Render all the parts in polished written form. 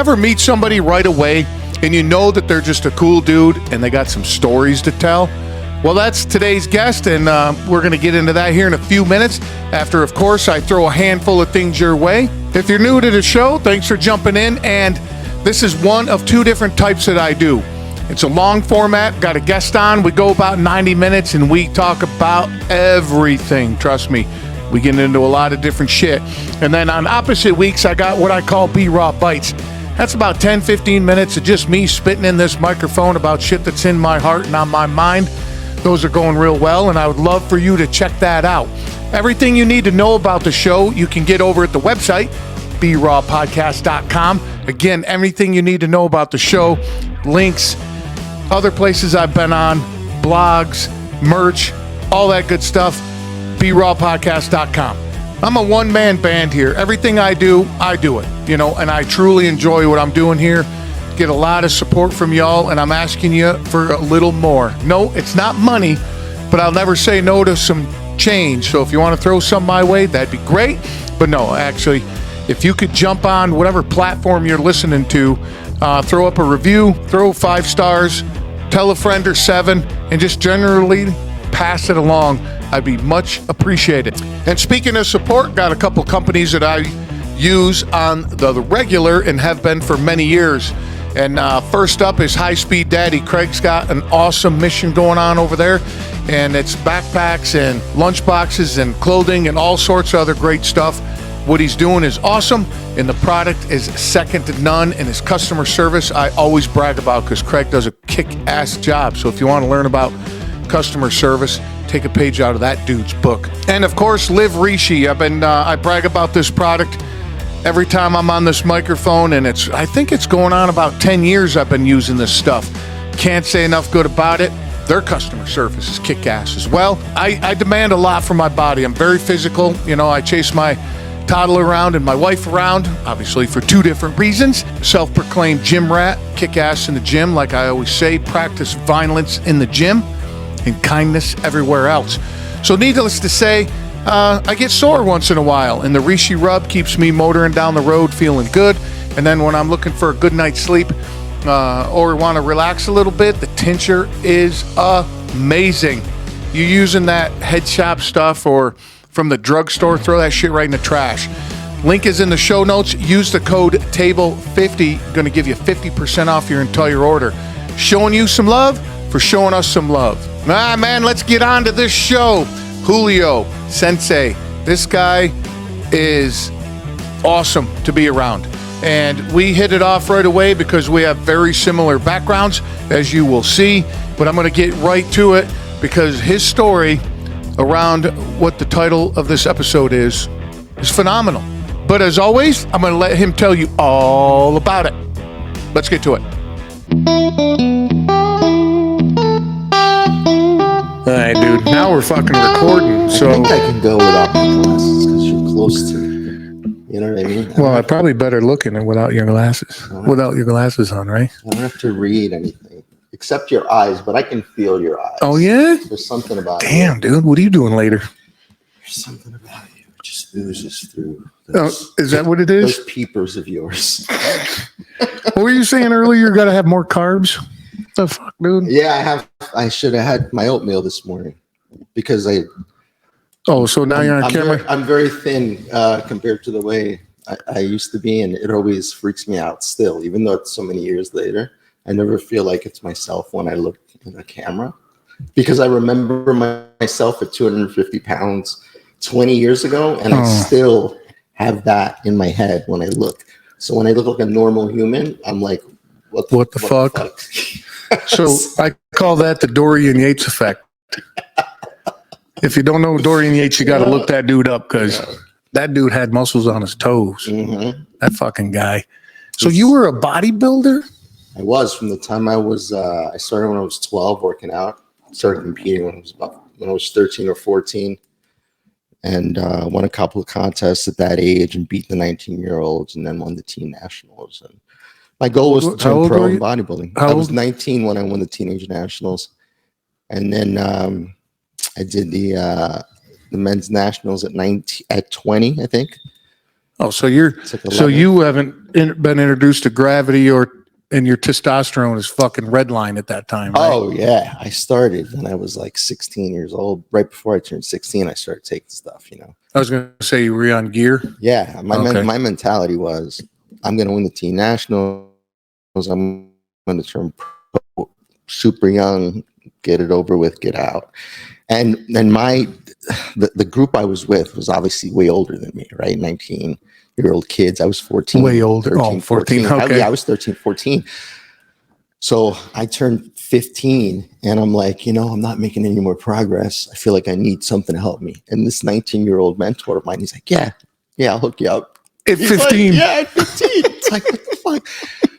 ever meet somebody right away and you know that they're just a cool dude and they got some stories to tell? Well, that's today's guest, and we're going to get into that here in a few minutes after, of course, I throw a handful of things your way. If you're new to the show, thanks for jumping in, and this is one of two different types that I do. It's a long format, got a guest on, we go about 90 minutes, and we talk about everything, trust me. We get into a lot of different shit. And then on opposite weeks, I got what I call B-Raw Bites. That's about 10, 15 minutes of just me spitting in this microphone about shit that's in my heart and on my mind. Those are going real well, and I would love for you to check that out. Everything you need to know about the show, you can get over at the website, brawpodcast.com. Again, everything you need to know about the show, links, other places I've been on, blogs, merch, all that good stuff, brawpodcast.com. I'm a one-man band here. Everything I do it, and I truly enjoy what I'm doing here. Get a lot of support from y'all, and I'm asking you for a little more. No, it's not money, but I'll never say no to some change. So if you want to throw some my way, that'd be great. But no, actually, if you could jump on whatever platform you're listening to, throw up a review, throw 5 stars, tell a friend or 7, and just generally pass it along. I'd be much appreciated. And speaking of support, got a couple companies that I use on the regular and have been for many years. And first up is High Speed Daddy. Craig's got an awesome mission going on over there, and it's backpacks and lunch boxes and clothing and all sorts of other great stuff. What he's doing is awesome, and the product is second to none, and his customer service I always brag about because Craig does a kick-ass job. So if you want to learn about customer service, take a page out of that dude's book. And of course, Live Rishi. I brag about this product every time I'm on this microphone, and I think it's going on about 10 years I've been using this stuff. Can't say enough good about it. Their customer service is kick-ass as well. I demand a lot from my body. I'm very physical. I chase my toddler around and my wife around, obviously for 2 different reasons. Self-proclaimed gym rat, kick-ass in the gym, like I always say, practice violence in the gym and kindness everywhere else. So needless to say, I get sore once in a while, and the Rishi rub keeps me motoring down the road feeling good. And then when I'm looking for a good night's sleep or want to relax a little bit, the tincture is amazing. You using that head shop stuff or from the drugstore, throw that shit right in the trash. Link is in the show notes. Use the code TABLE50. Going to give you 50% off your entire order. Showing you some love for showing us some love. Man, let's get on to this show. Julio, Sensei, this guy is awesome to be around. And we hit it off right away because we have very similar backgrounds, as you will see. But I'm going to get right to it because his story around what the title of this episode is phenomenal. But as always, I'm going to let him tell you all about it. Let's get to it. All right, dude. Now we're fucking recording. So I think I can go without my glasses because you're close to me. You know what I mean? Well, I probably better looking at without your glasses. Without your glasses on, right? I don't have to read anything except your eyes, but I can feel your eyes. Oh yeah? There's something about Damn, you. dude. What are you doing later? There's something about you. It just oozes through. Those, is that what it is? Those peepers of yours. What were you saying earlier? You got to have more carbs. What the fuck, dude? Yeah, I should have had my oatmeal this morning because Oh, so now you're on camera? I'm very thin compared to the way I used to be, and it always freaks me out still, even though it's so many years later. I never feel like it's myself when I look in the camera because I remember myself at 250 pounds 20 years ago, and I still have that in my head when I look. So when I look like a normal human, I'm like, what the fuck? So I call that the Dorian Yates effect. If you don't know Dorian Yates, you got to look that dude up because that dude had muscles on his toes. Mm-hmm. That fucking guy. So you were a bodybuilder? I was from the time I started when I was 12 working out. Started competing when I was 13 or 14 and won a couple of contests at that age and beat the 19-year-olds and then won the teen nationals. And my goal was to turn pro in bodybuilding. I was 19 when I won the teenage nationals. And then I did the men's nationals at 20, I think. Oh, so you haven't been introduced to gravity and your testosterone is fucking redline at that time, right? Oh yeah, I started when I was like 16 years old. Right before I turned 16, I started taking stuff. I was going to say you were on gear. Yeah, Okay. my mentality was, I'm going to win the teen nationals. I'm going to turn pro super young, get it over with, get out. And the group I was with was obviously way older than me, right? 19-year-old kids. I was 14. Way older. 13, 14. Okay. Yeah, I was 13, 14. So I turned 15 and I'm like, I'm not making any more progress. I feel like I need something to help me. And this 19-year-old mentor of mine, he's like, yeah, I'll hook you up. At 15. Like, yeah, at 15. It's like, what the fuck?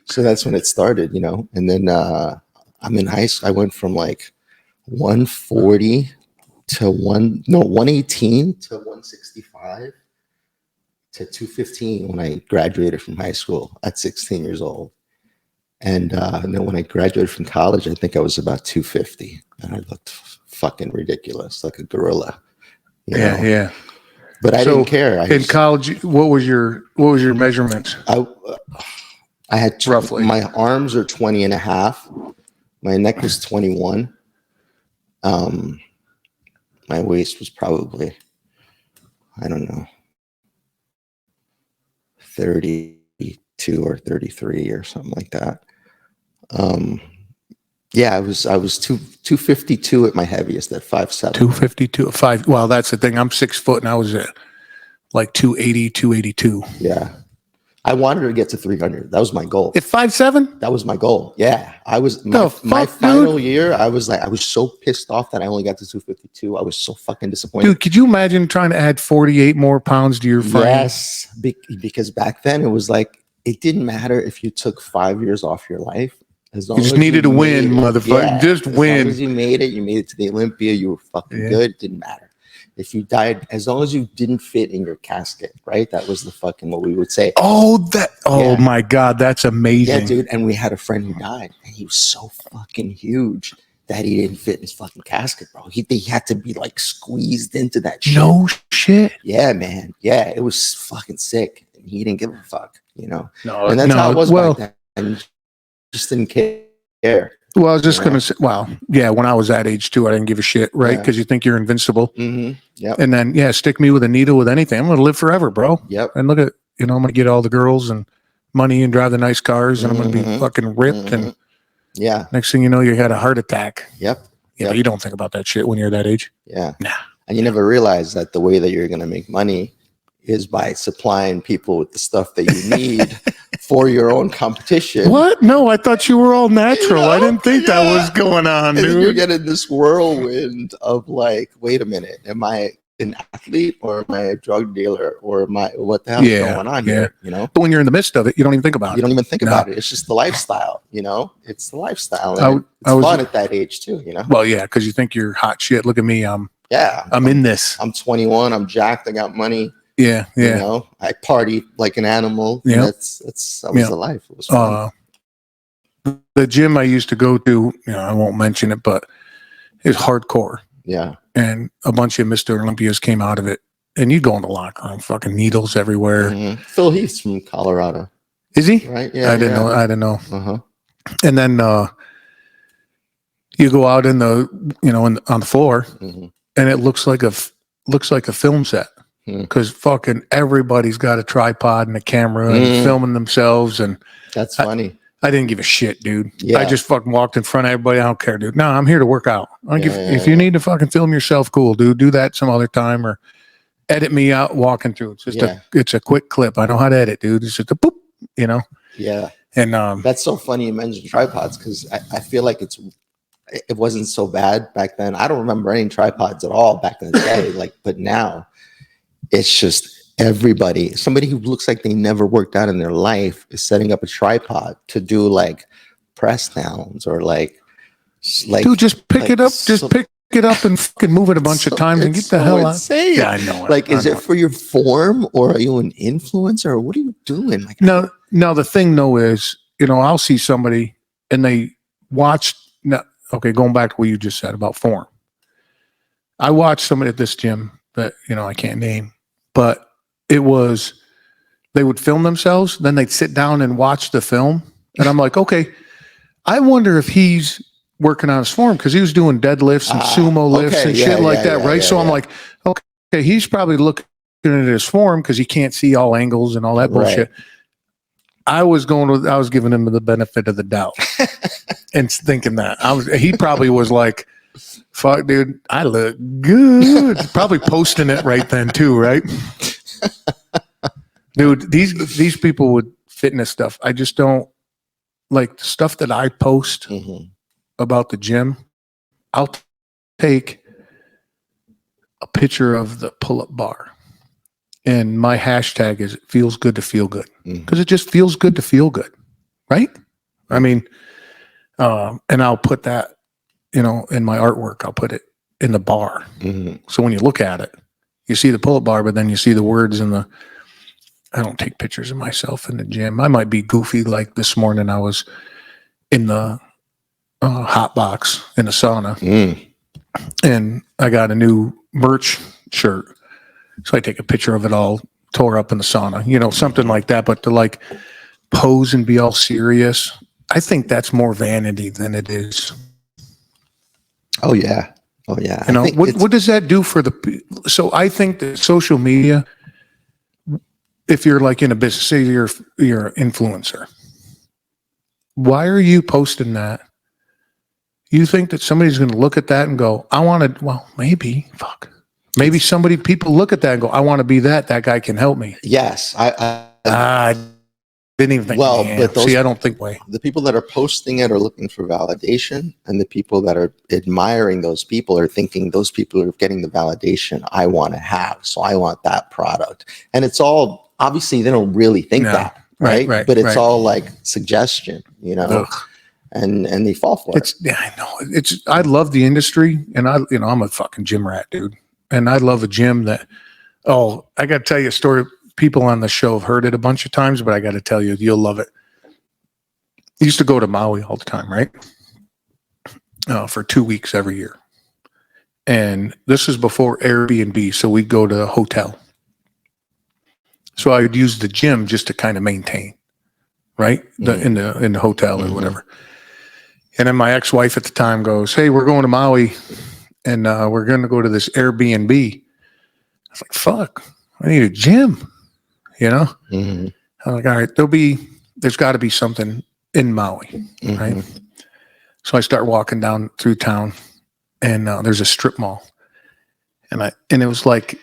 So that's when it started, And then I'm in high school. I went from like 140 to 118 to 165 to 215 when I graduated from high school at 16 years old. And then when I graduated from college, I think I was about 250, and I looked fucking ridiculous, like a gorilla. Yeah. But I didn't care. In college, what was your measurements? I had roughly. My arms are 20 and a half. My neck was 21. My waist was probably, I don't know, 32 or 33 or something like that. Yeah, I was 252 at my heaviest at 5'7". 252 5. Well, that's the thing. I'm 6 foot and I was at like 280, 282. Yeah. I wanted to get to 300. That was my goal. At 5'7"? That was my goal. Yeah. I was my final year, I was so pissed off that I only got to 252. I was so fucking disappointed. Dude, could you imagine trying to add 48 more pounds to your frame? Yes, because back then it was like, it didn't matter if you took 5 years off your life. As long you just as needed to win, motherfucker. Yeah, just win. As long as you made it to the Olympia, you were fucking good. It didn't matter. If you died, as long as you didn't fit in your casket, right? That was the fucking what we would say. My God, that's amazing. Yeah, dude. And we had a friend who died, and he was so fucking huge that he didn't fit in his fucking casket, bro. He had to be like squeezed into that shit. No shit. Yeah, man. Yeah, it was fucking sick. And he didn't give a fuck, No, and that's how it was back then. And just didn't care. Well, I was just going to say, when I was that age too, I didn't give a shit, right? Because you think you're invincible. Mm-hmm. Yep. And then, stick me with a needle with anything. I'm going to live forever, bro. Yep. And look at, I'm going to get all the girls and money and drive the nice cars and I'm going to be fucking ripped. And next thing you know, you had a heart attack. Yep. You don't think about that shit when you're that age. Yeah. Nah. And you never realize that the way that you're going to make money is by supplying people with the stuff that you need for your own competition. What? No, I thought you were all natural. I didn't think that was going on, and dude. You get in this whirlwind of like, wait a minute, am I an athlete or am I a drug dealer or what the hell is going on here? But when you're in the midst of it, you don't even think about it. You don't even think about it. It's just the lifestyle, It's the lifestyle. And it's fun at that age too, Well, yeah, because you think you're hot shit. Look at me. I'm in this. I'm 21. I'm jacked. I got money. Yeah. I party like an animal. Yeah. That was the life. It was fun. The gym I used to go to, I won't mention it, but it's hardcore. Yeah. And a bunch of Mr. Olympias came out of it. And you go in the locker room, fucking needles everywhere. Mm-hmm. Phil Heath's from Colorado. Is he? Right? Yeah. I didn't know. Uh-huh. And then you go out in the, on the floor, and it looks like a film set. Because fucking everybody's got a tripod and a camera and filming themselves, and that's funny. I didn't give a shit, dude. Yeah. I just fucking walked in front of everybody. I don't care, dude. No, I'm here to work out. If you need to fucking film yourself, cool, dude. Do that some other time or edit me out walking through. It's just it's a quick clip. I know how to edit, dude. It's just a boop, Yeah. And that's so funny you mentioned tripods because I feel like it wasn't so bad back then. I don't remember any tripods at all back in the day. But now. It's just somebody who looks like they never worked out in their life is setting up a tripod to do like press downs or like dude, just pick it up. Just pick it up and fucking move it a bunch of times and get the hell out. Yeah, I know. Is it for your form or are you an influencer or what are you doing? No, the thing though is, I'll see somebody and they watch. Going back to what you just said about form. I watched somebody at this gym that, I can't name. But they they would film themselves, then they'd sit down and watch the film. And I'm like, okay, I wonder if he's working on his form, because he was doing deadlifts and sumo lifts and shit like that, right? So I'm like, okay, he's probably looking at his form because he can't see all angles and all that bullshit. I was giving him the benefit of the doubt and thinking that he probably was like, fuck, dude, I look good. Probably posting it right then too, right? Dude, these people with fitness stuff, I just don't like the stuff that I post about the gym. I'll take a picture of the pull-up bar, and my hashtag is feels good to feel good, because it just feels good to feel good, right? I mean, and I'll put that, in my artwork. I'll put it in the bar, so when you look at it, you see the pull-up bar, but then you see the words in the. I don't take pictures of myself in the gym. I might be goofy, like this morning I was in the hot box in the sauna, and I got a new merch shirt. So I take a picture of it all tore up in the sauna, something like that. But to like pose and be all serious, I think that's more vanity than it is. Oh yeah. What does that do for so I think that social media, if you're like in a business, say you're an influencer, why are you posting that? You think that somebody's going to look at that and go, I want to, well, maybe people look at that and go, I want to be that guy can help me. Yes. I didn't even think, I don't think the people that are posting it are looking for validation, and the people that are admiring those people are thinking those people are getting the validation I want to have. So I want that product. And it's all, obviously they don't really think that, right? But it's all like suggestion, and they fall for it. Yeah, I know. I love the industry, and I'm a fucking gym rat, dude. And I love a gym that, I got to tell you a story. People on the show have heard it a bunch of times, but I got to tell you, you'll love it. I used to go to Maui all the time, right? For 2 weeks every year. And this is before Airbnb. So we'd go to a hotel. So I would use the gym just to kind of maintain, right? In the hotel or whatever. And then my ex-wife at the time goes, hey, we're going to Maui, and we're going to go to this Airbnb. I was like, fuck, I need a gym, I'm like, all right, there's got to be something in Maui, right? So I start walking down through town, and there's a strip mall. And it was like,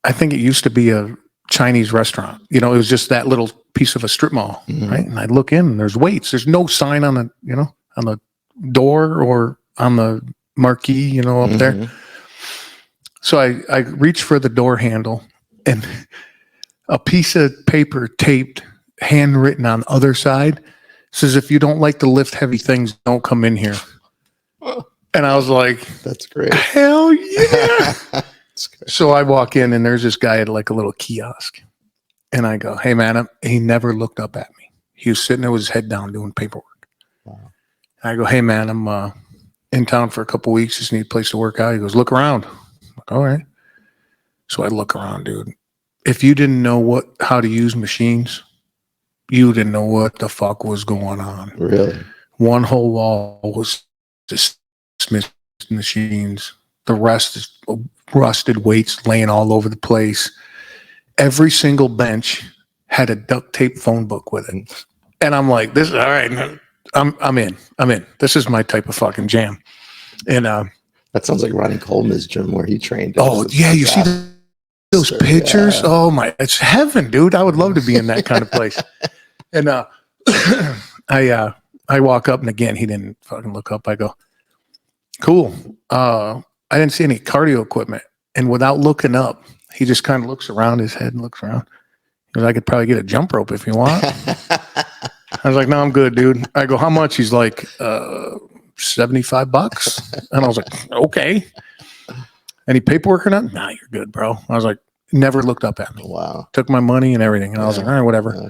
I think it used to be a Chinese restaurant. It was just that little piece of a strip mall, right? And I look in, and there's weights. There's no sign on the door or on the marquee, up there. So I reach for the door handle, and a piece of paper taped, handwritten on the other side, says, if you don't like to lift heavy things, don't come in here. And I was like, that's great. Hell yeah. So I walk in, and there's this guy at like a little kiosk, and I go, hey man, he never looked up at me. He was sitting there with his head down doing paperwork. Wow. I go, hey man, I'm in town for a couple weeks. Just need a place to work out. He goes, look around. I'm like, all right. So I look around, dude. If you didn't know how to use machines, you didn't know what the fuck was going on. Really? One whole wall was just Smith machines. The rest is rusted weights laying all over the place. Every single bench had a duct tape phone book with it. And I'm like, this is all right. I'm in. This is my type of fucking jam. And that sounds like Ronnie Coleman's gym where he trained. Oh yeah, you see those pictures? Yeah. Oh my, it's heaven, dude. I would love to be in that kind of place. And I walk up, and again, he didn't fucking look up. I go, cool. I didn't see any cardio equipment. And without looking up, he just kind of looks around his head and looks around. He goes, I could probably get a jump rope if you want. I was like, no, I'm good, dude. I go, how much? He's like, $75. And I was like, okay. Any paperwork or nothing? Nah, you're good, bro. I was like, never looked up at me. Wow. Took my money and everything. And I was like, all right, whatever. Yeah.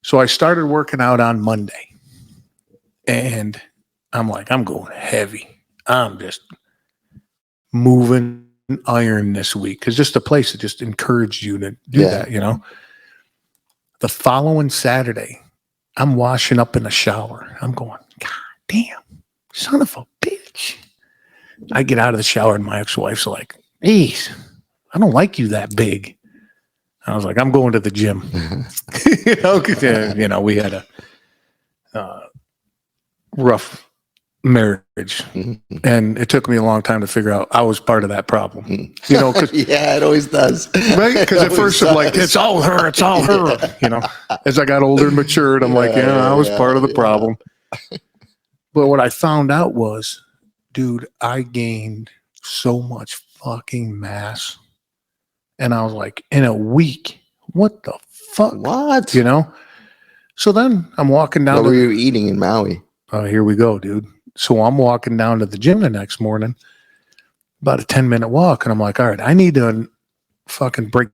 So I started working out on Monday. And I'm like, I'm going heavy. I'm just moving iron this week. Because just the place that just encouraged you to do that, The following Saturday, I'm washing up in the shower. I'm going, God damn, son of a bitch. I get out of the shower and my ex-wife's like, hey, I don't like you that big. I was like, I'm going to the gym. We had a rough marriage, and it took me a long time to figure out I was part of that problem. Cause, yeah, it always does, right? Because at first I'm like, it's all her. As I got older and matured, I'm I was part of the problem. But what I found out was, dude, I gained so much fucking mass, and I was like, in a week, what the fuck? What? So then I'm walking down. What were you eating in Maui? Oh, here we go, dude. So I'm walking down to the gym the next morning, about a 10-minute walk. And I'm like, all right, I need to fucking break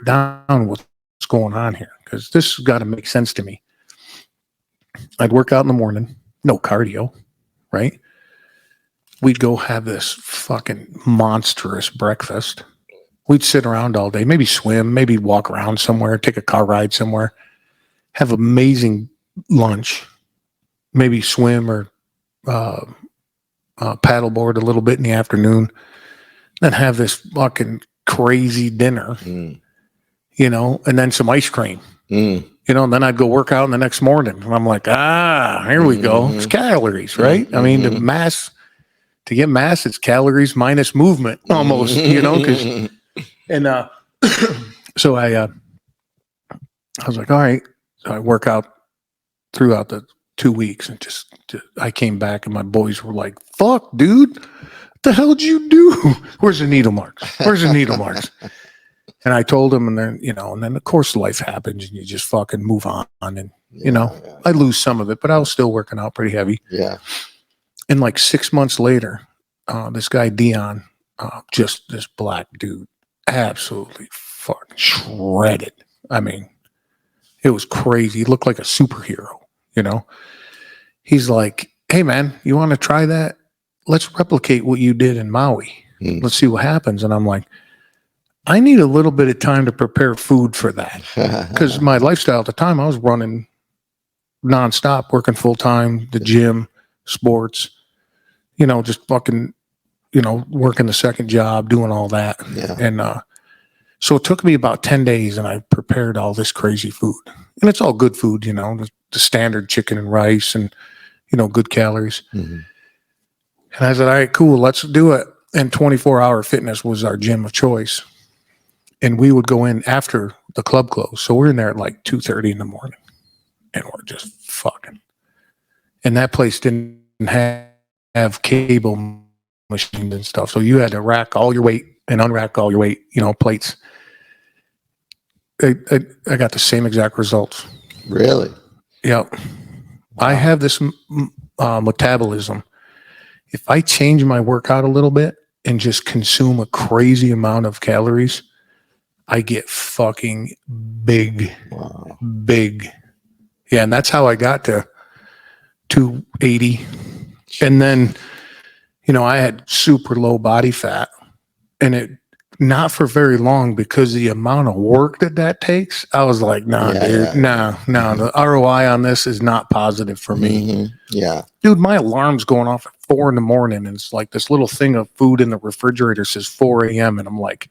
down what's going on here, because this has got to make sense to me. I'd work out in the morning, no cardio, right? We'd go have this fucking monstrous breakfast. We'd sit around all day, maybe swim, maybe walk around somewhere, take a car ride somewhere, have amazing lunch, maybe swim or paddleboard a little bit in the afternoon, then have this fucking crazy dinner, and then some ice cream, and then I'd go work out in the next morning. And I'm like, here we go. It's calories, right? I mean, to get mass, it's calories minus movement almost, so I was like, all right. So I work out throughout the 2 weeks, and I came back and my boys were like, fuck, dude, what the hell did you do? Where's the needle marks? And I told them, and then, and then of course life happens and you just fucking move on. And, I lose some of it, but I was still working out pretty heavy. Yeah. And like 6 months later, this guy, Dion, just this black dude, absolutely fucking shredded. I mean, it was crazy. He looked like a superhero. He's like, hey man, you want to try that? Let's replicate what you did in Maui. Let's see what happens. And I'm like, I need a little bit of time to prepare food for that. Because my lifestyle at the time, I was running nonstop, working full time, the gym, sports, just fucking, working the second job, doing all that. Yeah. And so it took me about 10 days, and I prepared all this crazy food. And it's all good food, the standard chicken and rice and, good calories. And I said, all right, cool, let's do it. And 24-hour fitness was our gym of choice. And we would go in after the club closed. So we're in there at like 2:30 in the morning, and we're just fucking. And that place didn't have cable machines and stuff. So you had to rack all your weight and unrack all your weight, plates. I got the same exact results. Really? Yep. Wow. I have this metabolism. If I change my workout a little bit and just consume a crazy amount of calories, I get fucking big. Wow. Big. Yeah, and that's how I got to 280. And then, I had super low body fat, and it not for very long, because the amount of work that takes, I was like, nah, dude, no, the ROI on this is not positive for me. Yeah. Dude, my alarm's going off at 4 a.m, and it's like this little thing of food in the refrigerator says 4 a.m. And I'm like,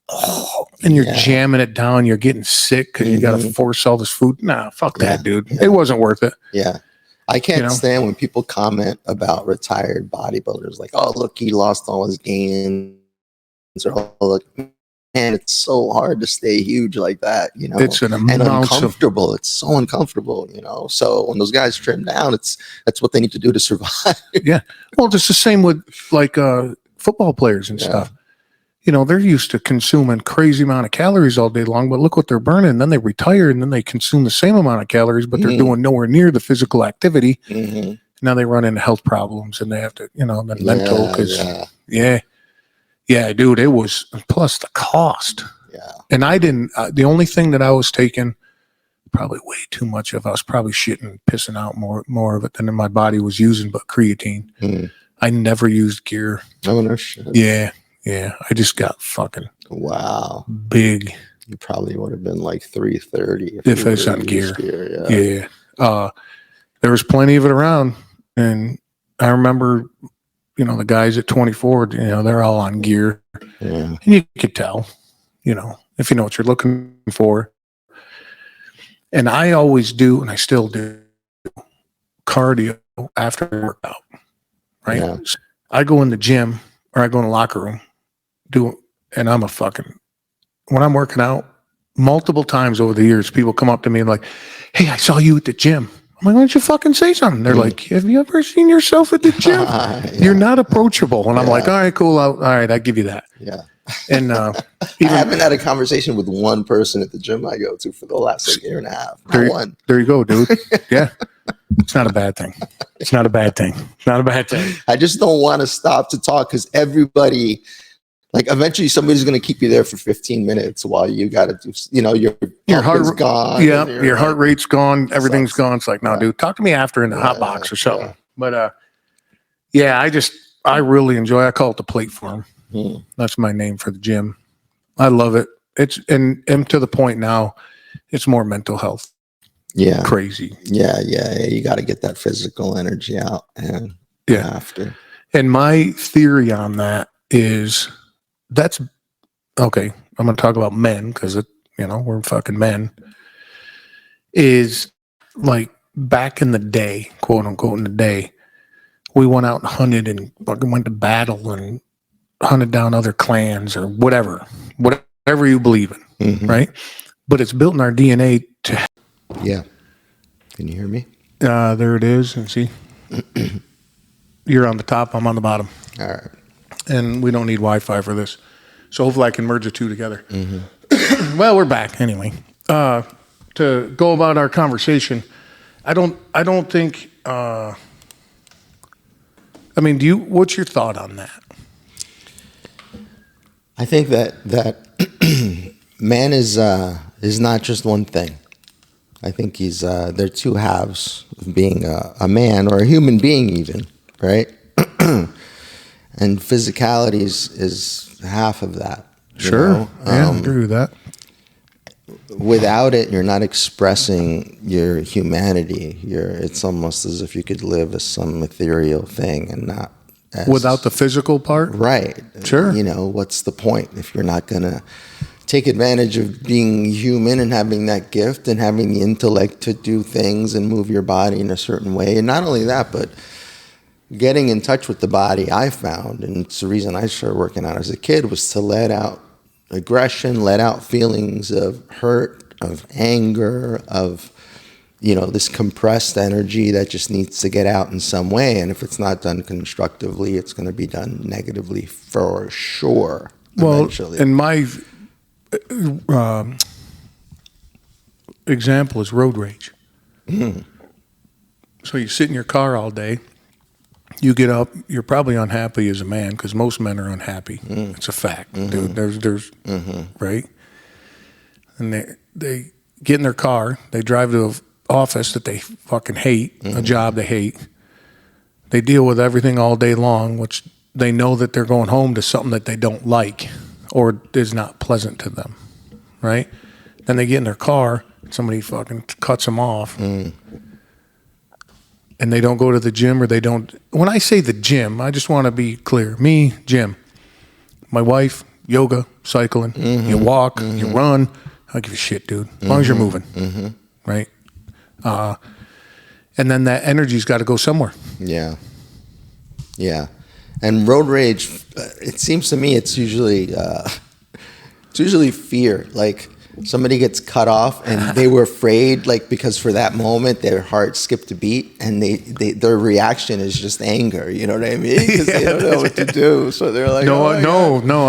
oh, and you're jamming it down. You're getting sick because you got to force all this food. Nah, fuck that, dude. It wasn't worth it. Yeah. I can't stand when people comment about retired bodybuilders like, oh, look, he lost all his gains. Or, oh, look, man, it's so hard to stay huge like that, It's an and uncomfortable. It's so uncomfortable, So when those guys trim down, that's what they need to do to survive. Yeah. Well, it's the same with like football players and stuff. They're used to consuming crazy amount of calories all day long, but look what they're burning. And then they retire, and then they consume the same amount of calories, but they're doing nowhere near the physical activity. Now they run into health problems, and they have to, the mental, because yeah, dude, it was, plus the cost. Yeah. And I didn't, the only thing that I was taking probably way too much of, I was probably shitting, pissing out more of it than my body was using, but creatine. I never used gear. Oh, no shit. Yeah. I just got fucking wow big. You probably would have been like 330 if it's on gear. Yeah. There was plenty of it around, and I remember, the guys at 24, they're all on gear, and you could tell, if you know what you're looking for. And I always do, and I still do, cardio after workout, right? Yeah. So I go in the gym or I go in the locker room, and when I'm working out, multiple times over the years, people come up to me and like, hey, I saw you at the gym. I'm like, why don't you fucking say something? They're like, have you ever seen yourself at the gym? You're not approachable. And I'm like, all right, cool. All right, I give you that. Yeah. And I haven't had a conversation with one person at the gym I go to for the last year and a half. Not one. There you go, dude. Yeah. It's not a bad thing. It's not a bad thing. It's not a bad thing. I just don't want to stop to talk because everybody, like, eventually somebody's going to keep you there for 15 minutes while you got to do, your heart is gone. Yeah, your heart rate's gone. Everything's gone. It's like, no, dude, talk to me after in the hot box or something. But I really enjoy. I call it the plate farm. That's my name for the gym. I love it. It's and to the point now, it's more mental health. Yeah, crazy. Yeah. You got to get that physical energy out, and after. And my theory on that is that's okay. I'm going to talk about men because we're fucking men. Is like back in the day, quote unquote, in the day, we went out and hunted and fucking went to battle and hunted down other clans or whatever you believe in, right? But it's built in our DNA to. Yeah. Can you hear me? There it is. And see, you're on the top. I'm on the bottom. All right. And we don't need Wi-Fi for this. So hopefully I can merge the two together. Well, we're back anyway. To go about our conversation, I don't think, what's your thought on that? I think that man is not just one thing. I think they're two halves of being a man or a human being even, right? And physicality is half of that. Sure. I agree with that. Without it, you're not expressing your humanity. It's almost as if you could live as some ethereal thing and not without the physical part? Right. Sure. What's the point if you're not going to take advantage of being human and having that gift and having the intellect to do things and move your body in a certain way? And not only that, but getting in touch with the body, I found, and it's the reason I started working out as a kid, was to let out aggression, let out feelings of hurt, of anger, of this compressed energy that just needs to get out in some way. And if it's not done constructively, it's going to be done negatively for sure. Eventually. Well, and my example is road rage. So you sit in your car all day, you get up, you're probably unhappy as a man because most men are unhappy. It's a fact, dude. There's right? And they get in their car, they drive to an office that they fucking hate, a job they hate. They deal with everything all day long, which they know that they're going home to something that they don't like or is not pleasant to them, right? Then they get in their car, somebody fucking cuts them off. And they don't go to the gym or they don't. When I say the gym, I just want to be clear. Me, gym. My wife, yoga, cycling. You walk, you run. I don't give a shit, dude. As long as you're moving, right? And then that energy's got to go somewhere. Yeah. And road rage, it seems to me it's usually fear. Like somebody gets cut off and they were afraid, like, because for that moment their heart skipped a beat and their reaction is just anger. You know what I mean? Because they don't know what to do. So they're like, no, I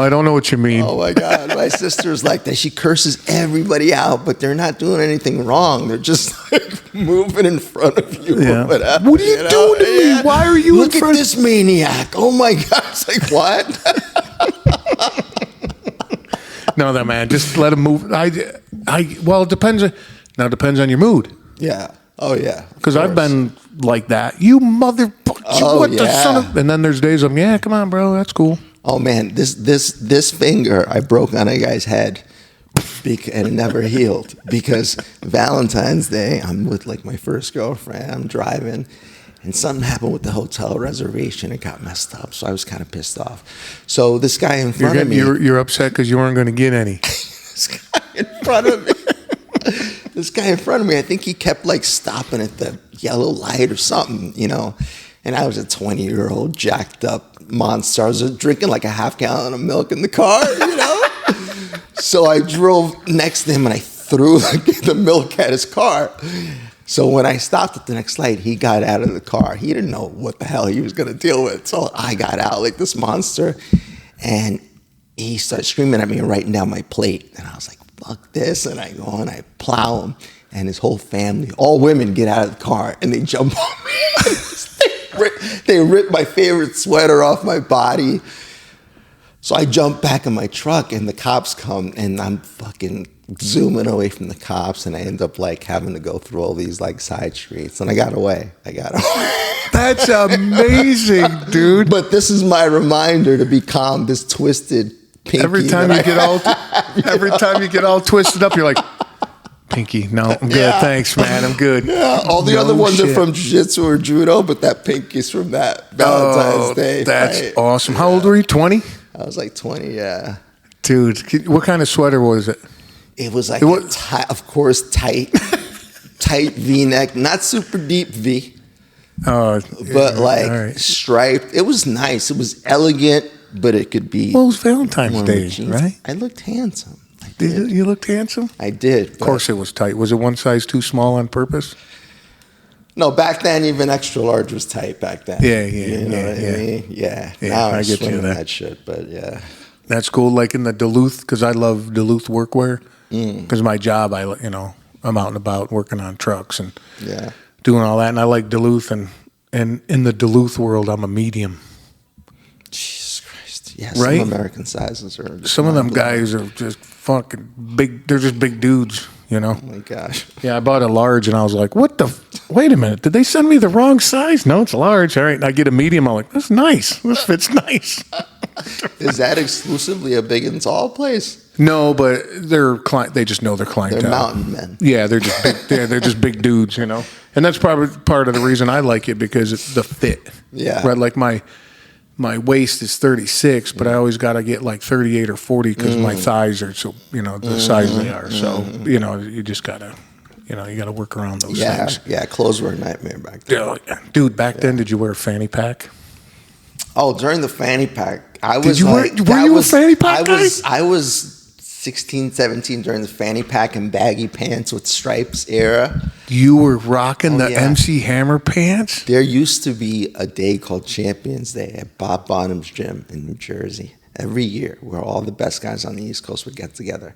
don't know what you mean. Oh my God. My sister's like that. She curses everybody out, but they're not doing anything wrong. They're just like moving in front of you. Yeah. Or whatever, what are you doing to me? Why are you Look at this maniac. Oh my God. It's like, what? No, man, just let him move. Well, it depends. Now it depends on your mood. Yeah. Oh yeah. Because I've been like that. You motherfucker. The son of? And then there's days of come on, bro, that's cool. Oh man, this finger I broke on a guy's head. and it never healed because Valentine's Day, I'm with like my first girlfriend, I'm driving, and something happened with the hotel reservation. It got messed up, so I was kind of pissed off. So this guy in front of me, you're upset because you weren't going to get any. This guy in front of me. This guy in front of me, I think he kept like stopping at the yellow light or something, you know. And I was a 20-year-old jacked up monster. I was drinking like a half gallon of milk in the car, you know. So I drove next to him and I threw the milk at his car. So when I stopped at the next light, he got out of the car. He didn't know what the hell he was going to deal with. So I got out like this monster, and he started screaming at me and writing down my plate. And I was like, fuck this. And I go and I plow him, and his whole family, all women, get out of the car and they jump on me. They ripped my favorite sweater off my body. So I jump back in my truck, and the cops come, and I'm fucking zooming away from the cops, and I end up like having to go through all these like side streets, and I got away. That's amazing, dude. But this is my reminder to be calm. This twisted pinky. Every time you get all twisted up, you're like, pinky, no, I'm good. Yeah. Thanks, man. I'm good. Yeah, all the other ones are from jiu-jitsu or judo, but that pinky's from that Valentine's Day. That's fight. Awesome. How old were you? 20? I was like 20, yeah. Dude, what kind of sweater was it? It was like, of course, tight V-neck, not super deep V, but like striped. It was nice. It was elegant, but it could be. Well, it was Valentine's Day, right? I looked handsome. Did you looked handsome? I did. Of course it was tight. Was it one size too small on purpose? No, back then even extra large was tight back then. Yeah. You know what I mean? Yeah. Now I get you that shit, but yeah. That's cool. Like in the Duluth, because I love Duluth workwear. Because my job, I'm out and about working on trucks and doing all that, and I like Duluth, and in the Duluth world, I'm a medium. Jesus Christ! Yeah, right? Some American sizes are. Some of them guys are just fucking big. They're just big dudes, you know. Oh my gosh! Yeah, I bought a large, and I was like, "What the? Wait a minute! Did they send me the wrong size? No, it's a large. All right." And I get a medium. I'm like, "That's nice. This fits nice." Is that exclusively a big and tall place? No, but they just know their clientele. They're mountain men. Yeah, they're just big. They're just big dudes, you know. And that's probably part of the reason I like it, because it's the fit. Yeah. Right. Like my waist is 36, but I always got to get like 38 or 40 because my thighs are so the size they are. So you just gotta you gotta work around those things. Yeah, clothes were a nightmare back then. Dude, back then, did you wear a fanny pack? Oh, during the fanny pack, I was. Did you were you a fanny pack guy? I was 16, 17 during the fanny pack and baggy pants with stripes era. You were rocking the MC Hammer pants? There used to be a day called Champions Day at Bob Bonham's gym in New Jersey every year, where all the best guys on the East Coast would get together.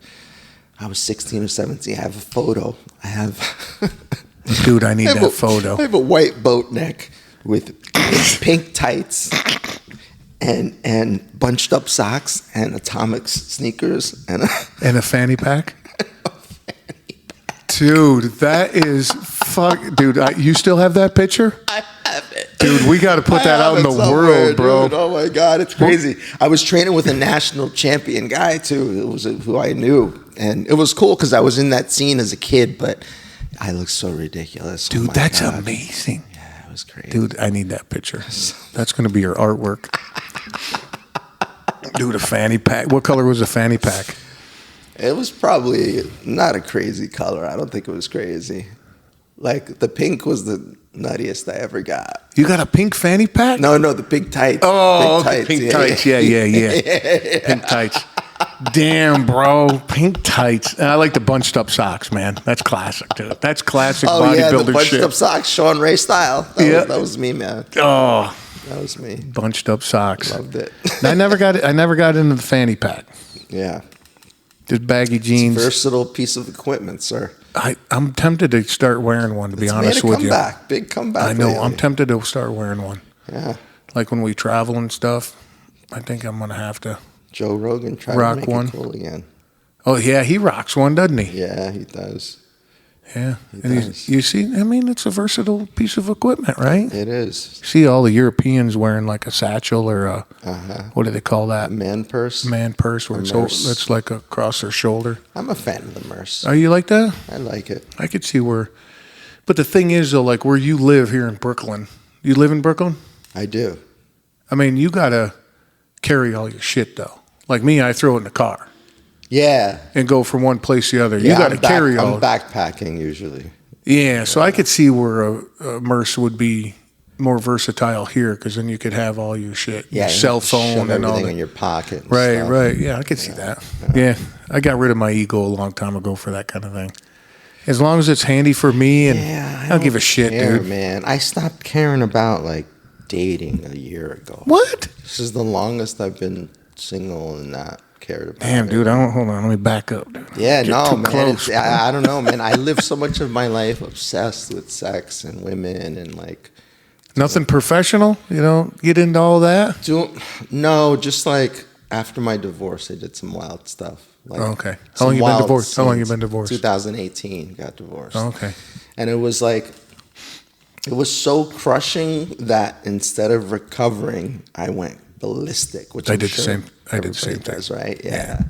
I was 16 or 17. I have a photo. Dude, I need that photo. I have a white boat neck with pink tights and bunched up socks and Atomics sneakers and a fanny pack. Dude, that is Dude, you still have that picture? I have it. Dude, we got to put that out in the world, bro. Dude. Oh my God, it's crazy. I was training with a national champion guy too. It was who I knew, and it was cool because I was in that scene as a kid, but I looked so ridiculous. Dude, that's amazing. It was crazy. Dude, I need that picture. That's going to be your artwork. Dude, a fanny pack. What color was a fanny pack? It was probably not a crazy color. I don't think it was crazy. Like, the pink was the nuttiest I ever got. You got a pink fanny pack? No, the pink tights. Oh, pink tights. Yeah. Pink tights. Damn, bro. Pink tights. And I like the bunched up socks, man. That's classic, dude. That's classic bodybuilder shit. Oh, yeah, the bunched up socks, Sean Ray style. That was me, man. Oh. That was me. Bunched up socks. Loved it. I never got into the fanny pack. Yeah. Just baggy jeans. It's a versatile piece of equipment, sir. I'm tempted to start wearing one, to be honest with you. Big comeback. I know. Lately. I'm tempted to start wearing one. Yeah. Like when we travel and stuff, I think I'm going to have to. Joe Rogan tried rock to make one. it cool again. Oh, yeah. He rocks one, doesn't he? Yeah, he does. Yeah. He And does. you see, I mean, it's a versatile piece of equipment, right? It is. See all the Europeans wearing like a satchel or a, what do they call that? Man purse. Man purse where it's like across their shoulder. I'm a fan of the Merce. Are you like that? I like it. I could see where. But the thing is, though, like where you live here in Brooklyn, you live in Brooklyn? I do. I mean, you got to carry all your shit, though. Like me, I throw it in the car. Yeah. And go from one place to the other. You got to carry all. I'm backpacking usually. Yeah, so I could see where a Merce would be more versatile here because then you could have all your shit, your cell phone and all that in your pocket. Right, right. Yeah, I could see that. Yeah, I got rid of my ego a long time ago for that kind of thing. As long as it's handy for me, and I don't give a shit, dude. Man, I stopped caring about like dating a year ago. What? This is the longest I've been single and not cared about. Damn, dude. Hold on. Let me back up, dude. Yeah, no, man. Close, I don't know, man. I live so much of my life obsessed with sex and women and like. Nothing professional? You don't get into all that? No, just like after my divorce, I did some wild stuff. Like okay. How long you been divorced? How long you been divorced? 2018, got divorced. Okay. And it was like, it was so crushing that instead of recovering, I went ballistic, which I did the same. I did the same thing, right? Yeah.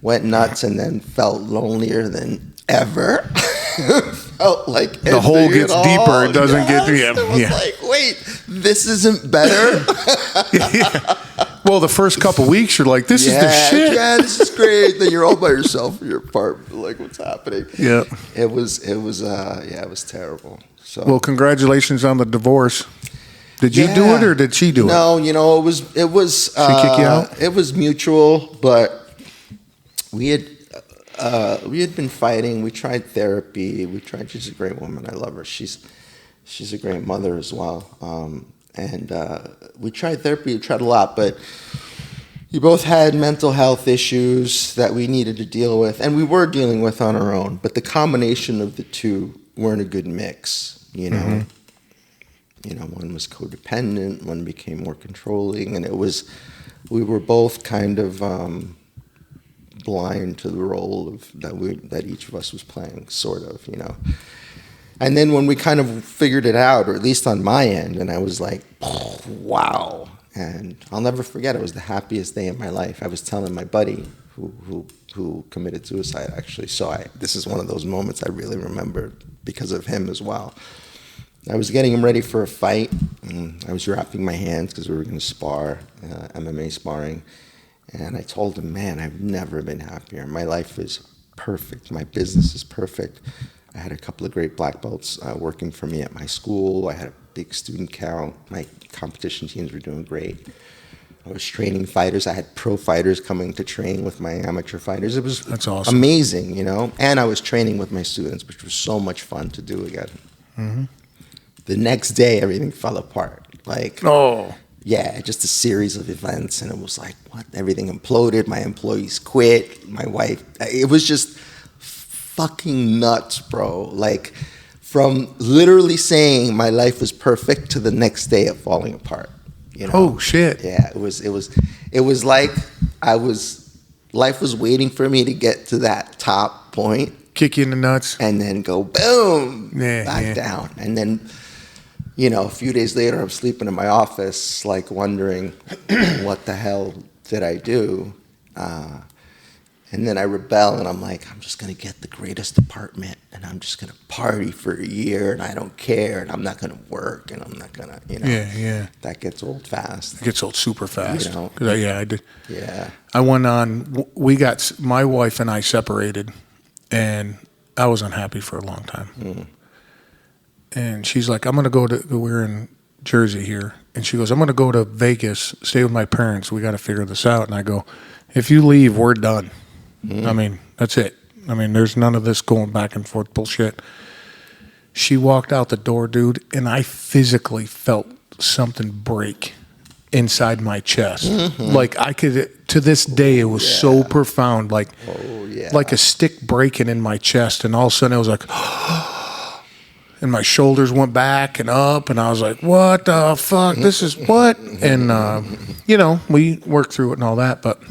Went nuts and then felt lonelier than ever. Felt like the hole gets deeper. It doesn't get to you. It was like, wait, this isn't better. Well, the first couple weeks, you're like, this is the shit. Yeah, this is great. Then you're all by yourself in your apartment, like, what's happening? Yeah. It was terrible. So. Well, congratulations on the divorce. Did you do it or did she do it? No, it was. She kick you out? It was mutual, but we had been fighting. We tried therapy. She's a great woman. I love her. She's a great mother as well. And we tried therapy. We tried a lot, but we both had mental health issues that we needed to deal with, and we were dealing with on our own. But the combination of the two weren't a good mix. Mm-hmm. One was codependent, one became more controlling, and we were both kind of blind to the role that each of us was playing, sort of, And then when we kind of figured it out, or at least on my end, and I was like, oh, wow. And I'll never forget, it was the happiest day of my life. I was telling my buddy who committed suicide, actually. So this is one of those moments I really remember because of him as well. I was getting him ready for a fight. And I was wrapping my hands because we were going to spar, MMA sparring. And I told him, man, I've never been happier. My life is perfect. My business is perfect. I had a couple of great black belts working for me at my school. I had a big student count. My competition teams were doing great. I was training fighters. I had pro fighters coming to train with my amateur fighters. That's awesome. Amazing, And I was training with my students, which was so much fun to do again. Mm-hmm. The next day, everything fell apart. Yeah, just a series of events, and it was like, what? Everything imploded. My employees quit. My wife. It was just fucking nuts, bro. Like, from literally saying my life was perfect to the next day of falling apart. Oh shit. Yeah, it was like life was waiting for me to get to that top point, kick you in the nuts, and then go boom, back down, and then. A few days later, I'm sleeping in my office, like wondering, what the hell did I do? And then I rebel, and I'm like, I'm just going to get the greatest apartment, and I'm just going to party for a year, and I don't care, and I'm not going to work, and I'm not going to, Yeah. That gets old fast. It gets old super fast. I did. Yeah. I went on, my wife and I separated, and I was unhappy for a long time. Mm. And she's like, we're in Jersey here. And she goes, I'm going to go to Vegas, stay with my parents. We got to figure this out. And I go, if you leave, we're done. Mm. I mean, that's it. I mean, there's none of this going back and forth bullshit. She walked out the door, dude, and I physically felt something break inside my chest. Mm-hmm. Like I could, to this day, it was so profound, like a stick breaking in my chest. And all of a sudden it was like, and my shoulders went back and up, and I was like, what the fuck? This is what? And, we worked through it and all that, but,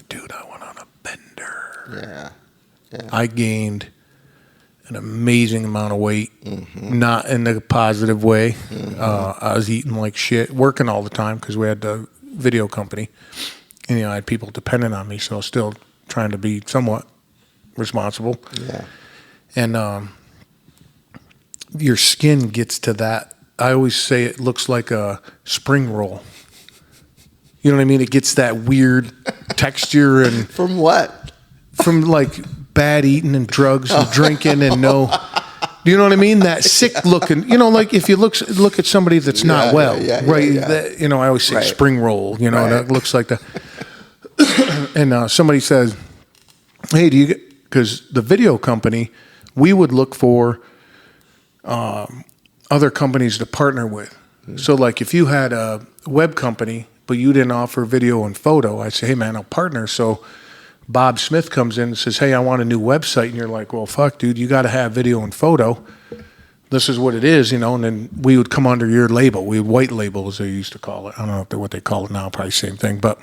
dude, I went on a bender. Yeah. I gained an amazing amount of weight, not in a positive way. I was eating like shit, working all the time because we had the video company. And, I had people dependent on me, so I was still trying to be somewhat responsible. Yeah. And your skin gets to that. I always say it looks like a spring roll. You know what I mean? It gets that weird texture. And From what? From like bad eating and drugs and drinking and no. Do you know what I mean? That sick looking, like if you look at somebody that's not well, right? Yeah. That, I always say spring roll, Right. that looks like that. And somebody says, hey, because the video company, we would look for other companies to partner with. So like if you had a web company, but you didn't offer video and photo, I'd say, hey man, I'll partner. So Bob Smith comes in and says, hey, I want a new website. And you're like, well, fuck, dude, you got to have video and photo. This is what it is, and then we would come under your label. We would white label, as they used to call it. I don't know if they're what they call it now, probably same thing. But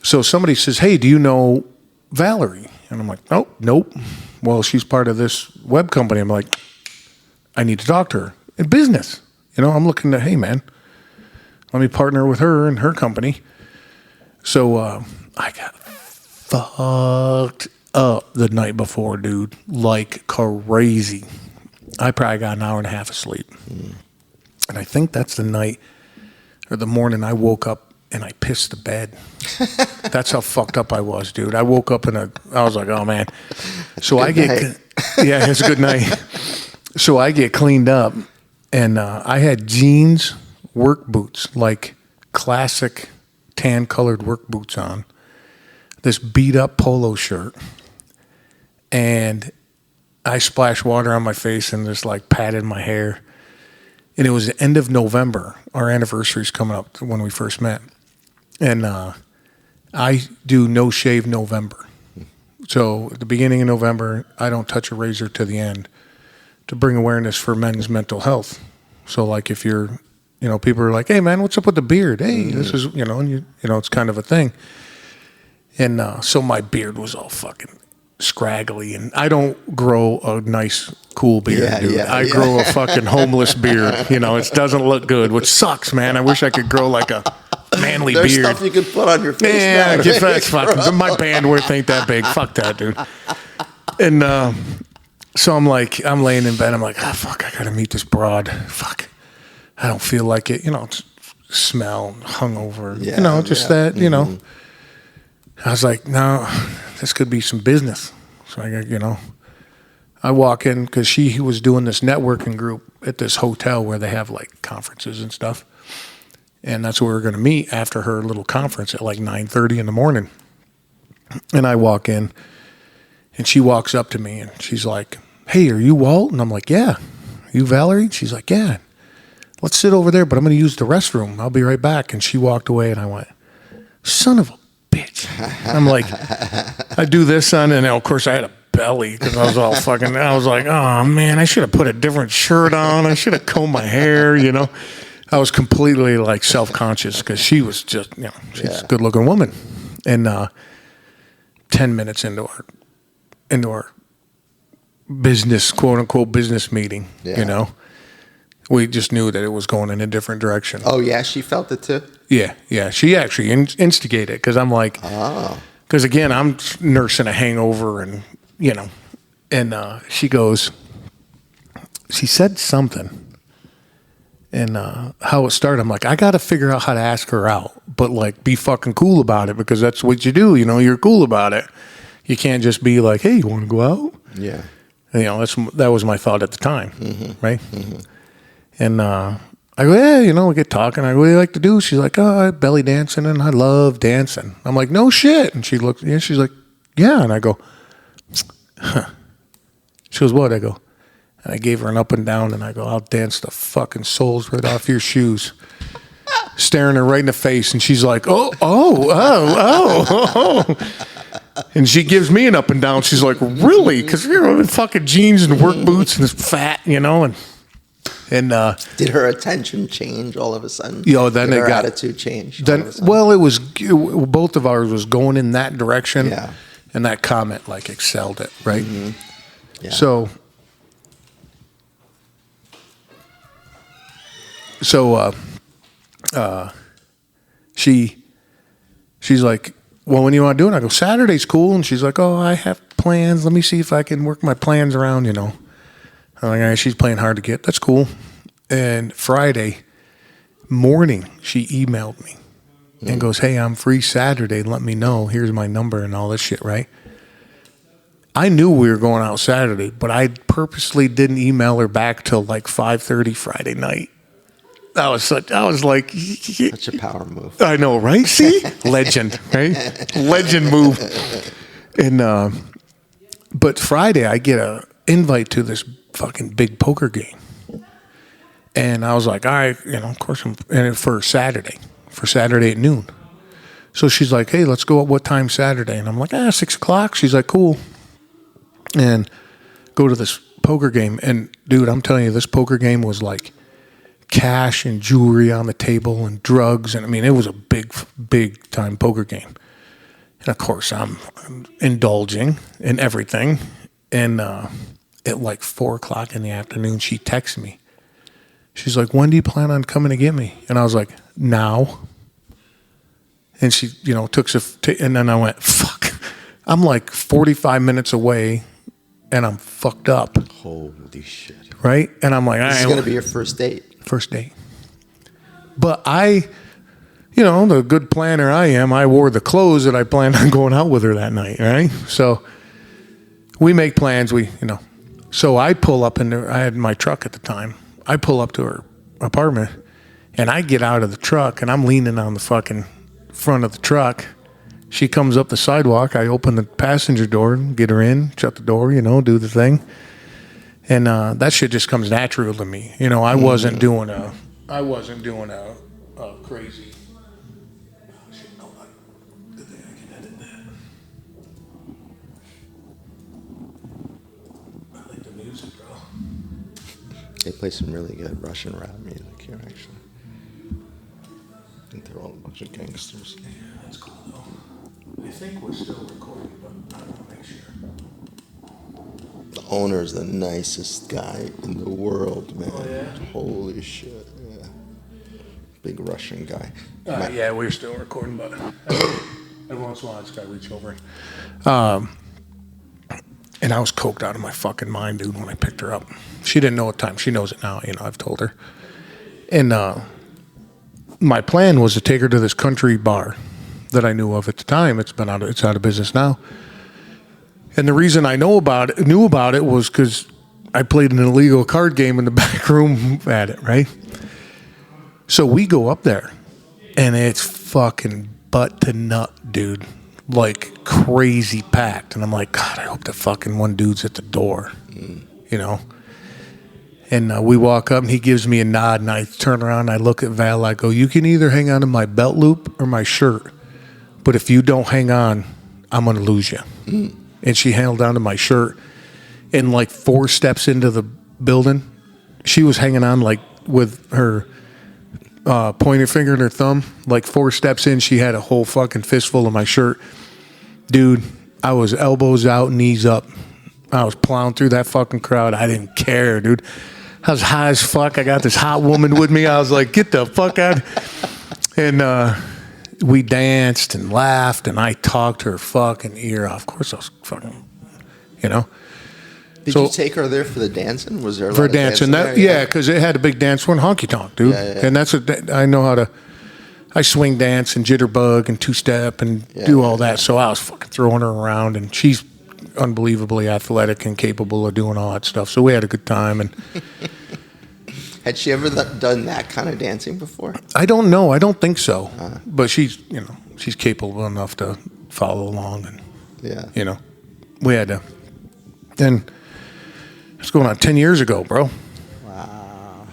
so somebody says, hey, do you know Valerie? And I'm like, nope. Well, she's part of this web company. I'm like, I need to talk to her in business. I'm looking at, hey, man, let me partner with her and her company. So I got fucked up the night before, dude, like crazy. I probably got an hour and a half of sleep. And I think that's the night or the morning I woke up and I pissed the bed. That's how fucked up I was, dude. I woke up I was like, oh man. So I get, yeah, it's a good night. So I get cleaned up and I had jeans, work boots, like classic tan colored work boots on, this beat up polo shirt, and I splashed water on my face and just like patted my hair. And it was the end of November. Our anniversary's coming up when we first met. And I do no shave November. So at the beginning of November, I don't touch a razor to the end to bring awareness for men's mental health. So like if you're, people are like, hey man, what's up with the beard? Hey, this is, and it's kind of a thing. And so my beard was all fucking scraggly, and I don't grow a nice, cool beard, dude. I grow a fucking homeless beard. It doesn't look good, which sucks, man. I wish I could grow like a manly There's beard. Stuff you could put on your face. Yeah, now that's fucking. My bandwidth ain't that big. Fuck that, dude. And so I'm laying in bed. I'm like, fuck, I gotta meet this broad. Fuck, I don't feel like it. Smell, hungover. That. I was like, no, this could be some business. So I walk in because he was doing this networking group at this hotel where they have like conferences and stuff. And that's where we were going to meet after her little conference at like 9:30 in the morning. And I walk in and she walks up to me and she's like, hey, are you Walt? And I'm like, yeah. Are you Valerie? She's like, yeah. Let's sit over there, but I'm going to use the restroom. I'll be right back. And she walked away and I went, son of a bitch. I'm like, I do this on, and of course I had a belly because I was all fucking, I was like, oh man, I should have put a different shirt on. I should have combed my hair, I was completely like self-conscious because she was just, she's a good looking woman. And 10 minutes into our business, quote unquote business meeting, we just knew that it was going in a different direction. Oh yeah, she felt it too. Yeah. She actually instigated it because I'm like, because again, I'm nursing a hangover and, and she said something and how it started. I'm like, I got to figure out how to ask her out, but like be fucking cool about it because that's what you do. You're cool about it. You can't just be like, hey, you want to go out? Yeah. That was my thought at the time. Right. And, I go, yeah, we get talking. I go, what do you like to do? She's like, I belly dancing and I love dancing. I'm like, no shit. And she looks, she's like, yeah. And I go, huh. She goes, what? I go, and I gave her an up and down and I go, I'll dance the fucking soles right off your shoes. Staring her right in the face. And she's like, oh. And she gives me an up and down. She's like, really? Because in fucking jeans and work boots and it's fat, And did her attention change all of a sudden? Then her attitude change. Well, it was both of ours was going in that direction. Yeah. And that comment like excelled it, right? Yeah. She's like, well, when do you want to do it? I go, Saturday's cool. And she's like, oh, I have plans. Let me see if I can work my plans around, I'm like, all right, she's playing hard to get. That's cool. And Friday morning, she emailed me and goes, hey, I'm free Saturday. Let me know. Here's my number and all this shit, right? I knew we were going out Saturday, but I purposely didn't email her back till like 5:30 Friday night. I was like, Such a power move. I know, right? See? Legend, right? Legend move. And, but Friday I get a invite to this fucking big poker game. And I was like, all right, of course for Saturday at noon. So she's like, hey, let's go at what time Saturday? And I'm like, 6 o'clock. She's like, cool. And go to this poker game. And dude, I'm telling you, this poker game was like cash and jewelry on the table and drugs. And I mean, it was a big time poker game. And of course, I'm indulging in everything. And at like 4 o'clock in the afternoon, she texts me. She's like, when do you plan on coming to get me? And I was like, now. And she, and then I went, fuck. I'm like 45 minutes away and I'm fucked up. Holy shit. Right? And I'm like, this is going to be your first date. First date. But I, the good planner I am, I wore the clothes that I planned on going out with her that night, right? So we make plans, So I pull up I had my truck at the time. I pull up to her apartment and I get out of the truck and I'm leaning on the fucking front of the truck. She comes up the sidewalk. I open the passenger door and get her in, shut the door, do the thing. And that shit just comes natural to me. I wasn't doing a crazy. Oh, shit, no, good thing I can edit that. I like the music, bro. They play some really good Russian rap music here, actually. I think they're all a bunch of gangsters. Yeah, that's cool, though. I think we're still recording, but I want to make sure. The owner's the nicest guy in the world, man. Oh, yeah? Holy shit, yeah. Big Russian guy. Yeah, we're still recording, but every once in a while I just got to reach over. And I was coked out of my fucking mind, dude, when I picked her up. She didn't know what time. She knows it now, I've told her. And my plan was to take her to this country bar that I knew of at the time. It's out of business now. And the reason I knew about it was because I played an illegal card game in the back room at it, right? So we go up there, and it's fucking butt to nut, dude. Like crazy packed. And I'm like, God, I hope the fucking one dude's at the door, And we walk up, and he gives me a nod, and I turn around, and I look at Val. I go, you can either hang on to my belt loop or my shirt, but if you don't hang on, I'm going to lose you. And she held on to my shirt, and like 4 steps into the building, she was hanging on like with her pointer finger and her thumb. Like 4 steps in, she had a whole fucking fistful of my shirt. Dude, I was elbows out, knees up. I was plowing through that fucking crowd. I didn't care, dude. I was high as fuck. I got this hot woman with me. I was like, get the fuck out. And we danced and laughed, and I talked her fucking ear off. Of course, I was fucking, Did you take her there for the dancing? Was there a for lot of dancing? there? Because it had a big dance for honky tonk, dude. Yeah. And that's I know how to. I swing dance and jitterbug and 2-step and do all that. So I was fucking throwing her around, and she's unbelievably athletic and capable of doing all that stuff. So we had a good time. And had she ever done that kind of dancing before? I don't know. I don't think so. But she's capable enough to follow along. And we had to. Then it's going on 10 years ago, bro. Wow.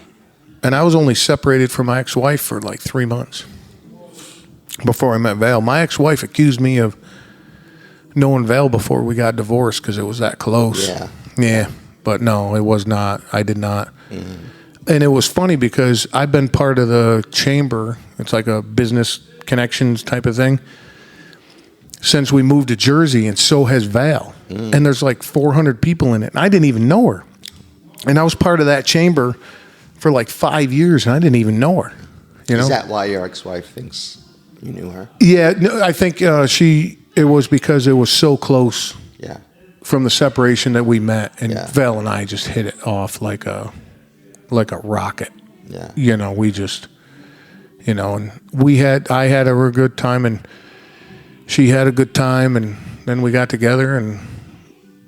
And I was only separated from my ex-wife for like 3 months before I met Val. My ex-wife accused me of knowing Val before we got divorced because it was that close. Yeah. But no, it was not. I did not. Mm-hmm. And it was funny because I've been part of the chamber. It's like a business connections type of thing. since we moved to Jersey, and so has Val. And there's like 400 people in it. And I didn't even know her. And I was part of that chamber for like 5 years, and I didn't even know her. You know? Is that why your ex-wife thinks you knew her? Yeah, no, I think it was because it was so close. Yeah. From the separation that we met, and Yeah. Val and I just hit it off like a rocket. Yeah. You know, we just, you know, and I had a good time, and she had a good time, and then we got together, and,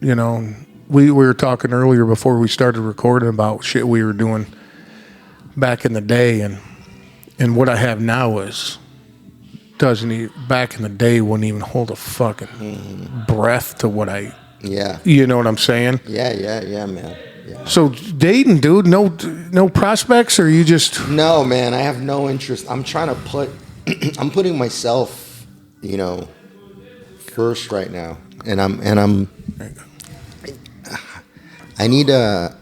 you know, we were talking earlier before we started recording about shit we were doing back in the day, and what I have now back in the day wouldn't even hold a fucking breath to what Yeah. you know what I'm saying? Yeah, man. Yeah. So dating, dude, no prospects, or you just... No, man, I have no interest. I'm trying to I'm putting myself, you know, first right now. And I need to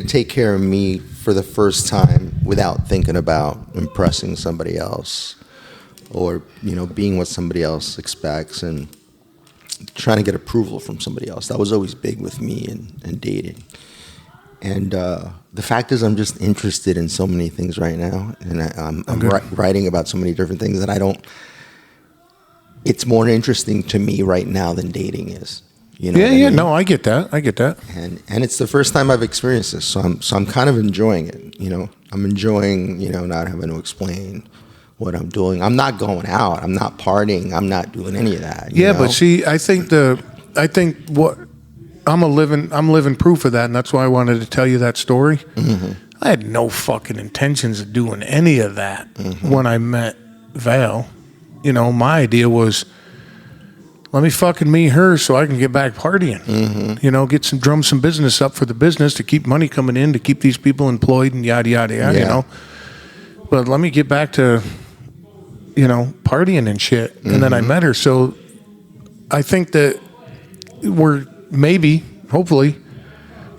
take care of me for the first time without thinking about impressing somebody else or, you know, being what somebody else expects and trying to get approval from somebody else. That was always big with me and dating. And the fact is, I'm just interested in so many things right now, and I'm writing about so many different things that I don't. It's more interesting to me right now than dating is. You know? Yeah. No, I get that. And it's the first time I've experienced this, so I'm kind of enjoying it. You know, I'm enjoying, you know, not having to explain what I'm doing. I'm not going out. I'm not partying. I'm not doing any of that. Yeah, know? but see, I think what I'm living proof of that, and that's why I wanted to tell you that story. Mm-hmm. I had no fucking intentions of doing any of that when I met Val. You know, my idea was, let me fucking meet her so I can get back partying. Mm-hmm. You know, drum some business up for the business to keep money coming in, to keep these people employed and yada, yada, yada, you know. But let me get back to, you know, partying and shit. And then I met her. So I think that hopefully,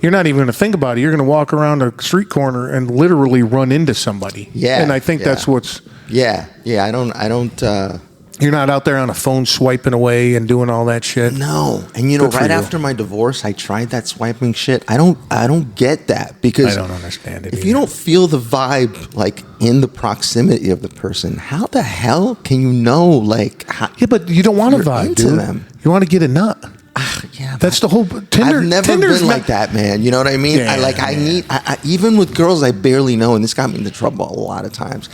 you're not even going to think about it. You're going to walk around a street corner and literally run into somebody. Yeah. And I think that's what's... Yeah. I don't... You're not out there on a phone swiping away and doing all that shit. No. And you know, right after my divorce, I tried that swiping shit. I don't get that, because I don't understand it if either. you don't feel the vibe, like, in the proximity of the person, how the hell can you know, like... Yeah, but you don't want a vibe, dude. Them. You want to get a nut. Yeah, that's the whole Tinder. I've never been like that, man. You know what I mean? Yeah, I even with girls I barely know, and this got me into trouble a lot of times.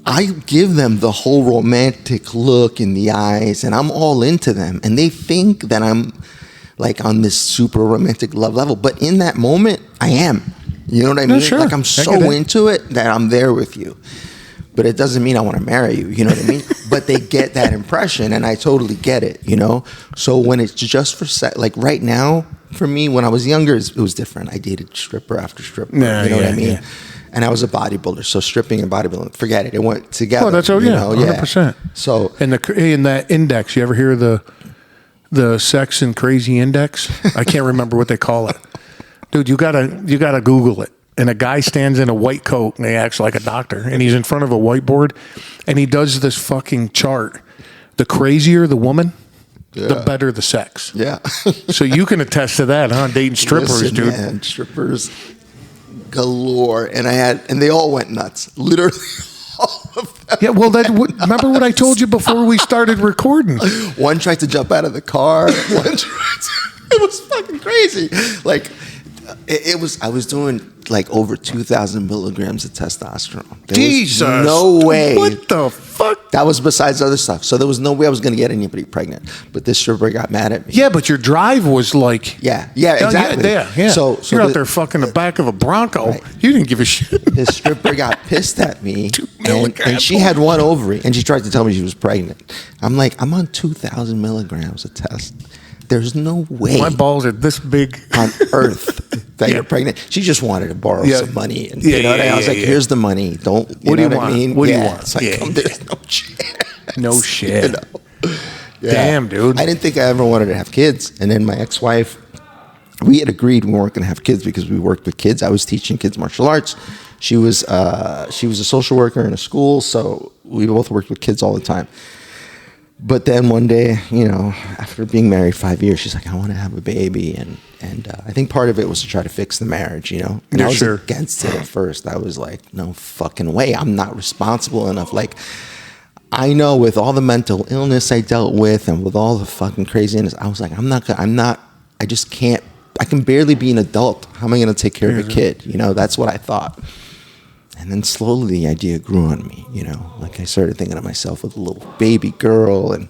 I give them the whole romantic look in the eyes, and I'm all into them, and they think that I'm like on this super romantic love level. But in that moment, I am. You know what I mean? Sure. Like, I'm so into it that I'm there with you. But it doesn't mean I want to marry you, you know what I mean? But they get that impression, and I totally get it, you know? So when it's just for sex, like right now, for me, when I was younger, it was different. I dated stripper after stripper, you know what I mean? Yeah. And I was a bodybuilder, so stripping and bodybuilding, forget it. It went together. Oh, that's 100%. So in that index, you ever hear the sex and crazy index? I can't remember what they call it. Dude, you gotta Google it. And a guy stands in a white coat, and he acts like a doctor, and he's in front of a whiteboard, and he does this fucking chart. The crazier the woman, the better the sex. Yeah. So you can attest to that, huh? Dating strippers, dude. Man, strippers galore, and they all went nuts. Literally all of them. Yeah, well, remember what I told you before we started recording? One tried to jump out of the car. It was fucking crazy. Like, I was doing like over 2,000 milligrams of testosterone. Jesus. No way. What the fuck? That was besides other stuff. So there was no way I was going to get anybody pregnant. But this stripper got mad at me. Yeah, but your drive was like... Yeah, exactly. Yeah. So you're out there fucking the back of a Bronco. Right. You didn't give a shit. This stripper got pissed at me. and she had one ovary. And she tried to tell me she was pregnant. I'm like, I'm on 2,000 milligrams of test. There's no way. My balls are this big on earth that you're pregnant. She just wanted to borrow some money, and you know what I mean? I was like, "Here's the money. Don't." What do you want? I mean? What do you want? It's like, there's no chance. No shit. You know? Damn, dude. I didn't think I ever wanted to have kids, and then my ex-wife, we had agreed we weren't going to have kids because we worked with kids. I was teaching kids martial arts. She was a social worker in a school, so we both worked with kids all the time. But then one day, you know, after being married 5 years, she's like, I want to have a baby. And I think part of it was to try to fix the marriage, you know. And I was against it at first. I was like, no fucking way. I'm not responsible enough. Like, I know with all the mental illness I dealt with and with all the fucking craziness, I was like, I just can't, I can barely be an adult. How am I going to take care of a kid? You know, that's what I thought. And then slowly the idea grew on me, you know, like I started thinking of myself with a little baby girl and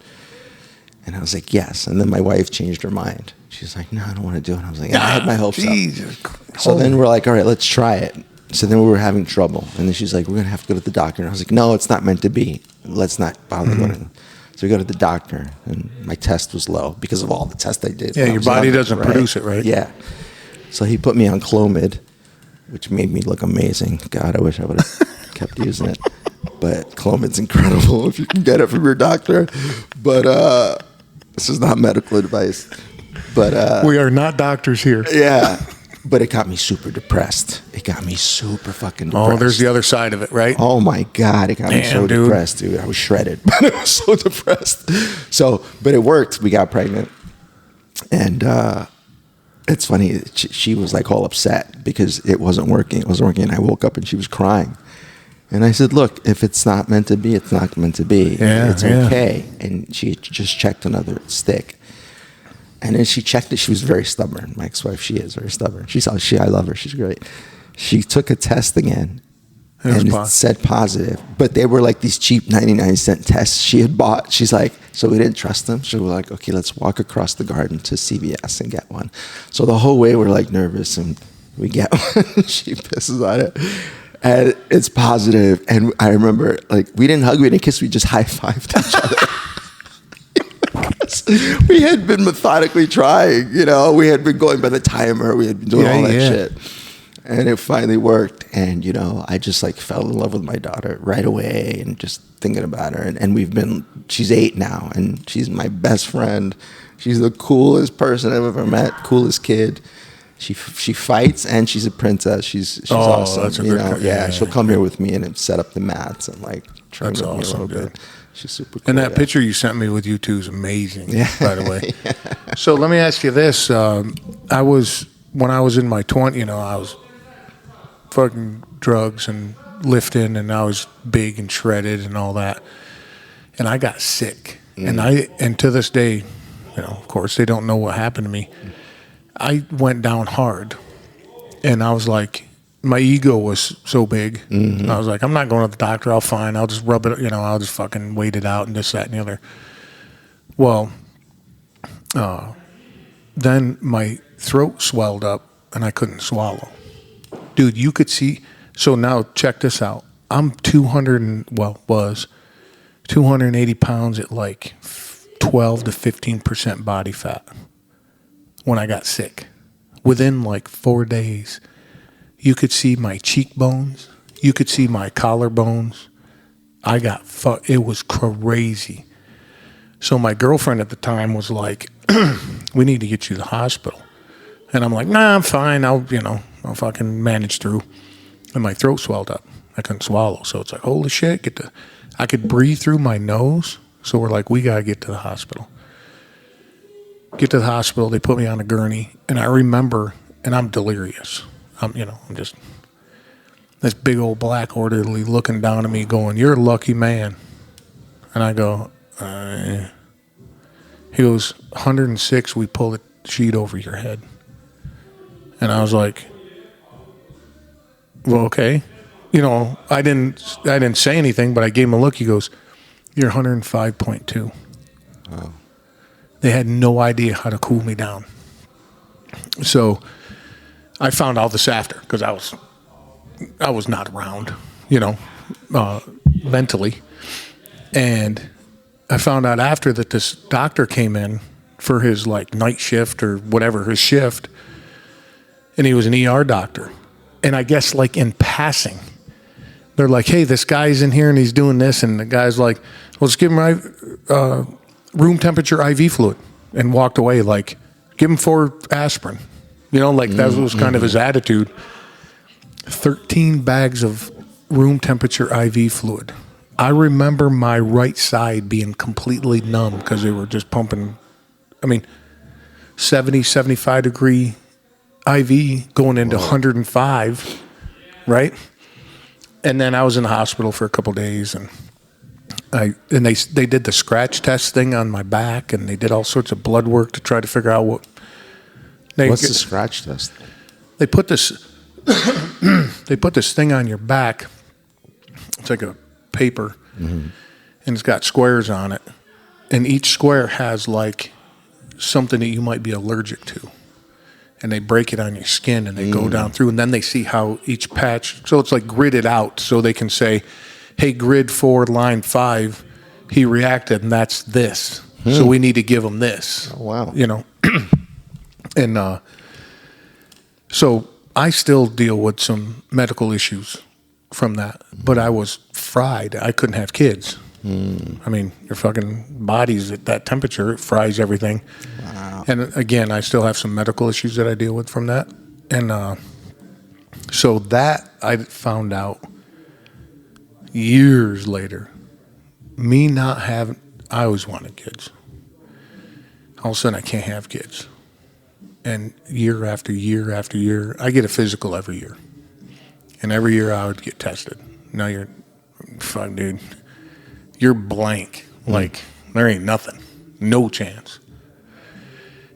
I was like, yes. And then my wife changed her mind. She's like, no, I don't want to do it. I was like, I had my hopes up. So then we're like, all right, let's try it. So then we were having trouble. And then she's like, we're going to have to go to the doctor. And I was like, no, it's not meant to be. Let's not bother going. So we go to the doctor and my test was low because of all the tests I did. Yeah, your body doesn't produce it, right? Yeah. So he put me on Clomid, which made me look amazing. God, I wish I would have kept using it. But Clomid's incredible if you can get it from your doctor. But this is not medical advice. But we are not doctors here. Yeah. But it got me super depressed. It got me super fucking depressed. Oh, there's the other side of it, right? Oh my God, it got me so depressed, dude. I was shredded, but I was so depressed. So, but it worked. We got pregnant. And it's funny, she was like all upset because it wasn't working. It wasn't working. And I woke up and she was crying. And I said, look, if it's not meant to be, it's not meant to be. Yeah, it's okay. And she just checked another stick. And then she checked it. She was very stubborn. My ex-wife, she is very stubborn. I love her. She's great. She took a test again. And it said positive. But they were like these cheap 99-cent tests she had bought. She's like, so we didn't trust them. So we're like, okay, let's walk across the garden to CVS and get one. So the whole way we're like nervous and we get one. She pisses on it. And it's positive. And I remember, like, we didn't hug, we didn't kiss, we just high-fived each other. We had been methodically trying, you know. We had been going by the timer. We had been doing all that shit. And it finally worked. And, you know, I just, like, fell in love with my daughter right away and just thinking about her. And she's 8 now, and she's my best friend. She's the coolest person I've ever met, coolest kid. She fights, and she's a princess. She's awesome. That's a good yeah, she'll come here with me and set up the mats and, like, train with me a little bit. She's super cool. And that picture you sent me with you two is amazing, by the way. So let me ask you this. When I was in my 20s, you know, I was fucking drugs and lifting, and I was big and shredded and all that. And I got sick. And to this day, you know, of course, they don't know what happened to me. I went down hard. And I was like, my ego was so big. I was like, I'm not going to the doctor. I'll just rub it, you know, I'll just fucking wait it out and this, that, and the other. Well, then my throat swelled up and I couldn't swallow. Dude, you could see. So now check this out. I'm 280 pounds at like 12 to 15% body fat when I got sick. Within like 4 days, you could see my cheekbones. You could see my collarbones. It was crazy. So my girlfriend at the time was like, we need to get you to the hospital. And I'm like, nah, I'm fine. I'll fucking manage through. And my throat swelled up. I couldn't swallow. So it's like, holy shit, I could breathe through my nose. So we're like, we got to get to the hospital. Get to the hospital. They put me on a gurney. And I remember, and I'm delirious. I'm just this big old black orderly looking down at me going, you're a lucky man. And I go, He goes, 106, we pull the sheet over your head. And I was like, well, okay. You know, I didn't say anything, but I gave him a look. He goes, you're 105.2. Wow. They had no idea how to cool me down. So I found all this after because I was not around, you know, mentally. And I found out after that this doctor came in for his like night shift or whatever, his shift. And he was an ER doctor. And I guess like in passing, they're like, hey, this guy's in here and he's doing this. And the guy's like, well, just give him room temperature IV fluid. And walked away like, give him 4 aspirin. You know, like that was kind of his attitude. 13 bags of room temperature IV fluid I remember my right side being completely numb because they were just pumping, 70, 75 degree IV going into 105, right? And then I was in the hospital for a couple of days, and they did the scratch test thing on my back, and they did all sorts of blood work to try to figure out what. What's the scratch test? They put this thing on your back. It's like a paper, and it's got squares on it, and each square has like something that you might be allergic to, and they break it on your skin, and they go down through, and then they see how each patch. So it's like gridded out, so they can say, "Hey, grid 4, line 5, he reacted, and that's this. So we need to give him this." Oh, wow. You know, and so I still deal with some medical issues from that, but I was fried. I couldn't have kids. I mean, your fucking body's at that temperature, it fries everything. Wow. And again, I still have some medical issues that I deal with from that. And so that I found out years later. Me not having, I always wanted kids. All of a sudden, I can't have kids. And year after year after year, I get a physical every year. And every year I would get tested. Now you're, fuck, dude, you're blank. Like, there ain't nothing. No chance.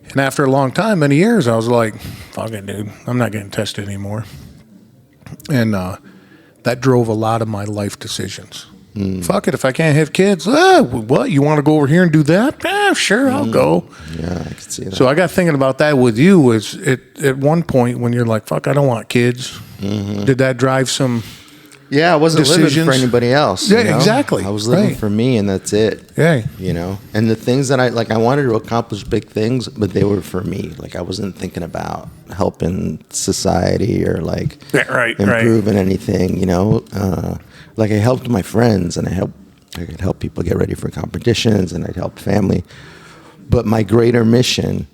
And after a long time, many years, I was like, fuck it, dude. I'm not getting tested anymore. And that drove a lot of my life decisions. Fuck it, if I can't have kids, what? You want to go over here and do that? Sure, I'll go. Yeah, I can see that. So I got thinking about that with you. Was at one point when you're like, fuck, I don't want kids. Did that drive some? Yeah, I wasn't decisions? living for anybody else. Yeah, you know? exactly. I was living Right. for me, and that's it. Yeah. You know, and the things that I wanted to accomplish big things, but they were for me. Like, I wasn't thinking about helping society or like improving anything. You know, like I helped my friends, and I could help people get ready for competitions, and I'd help family. But my greater mission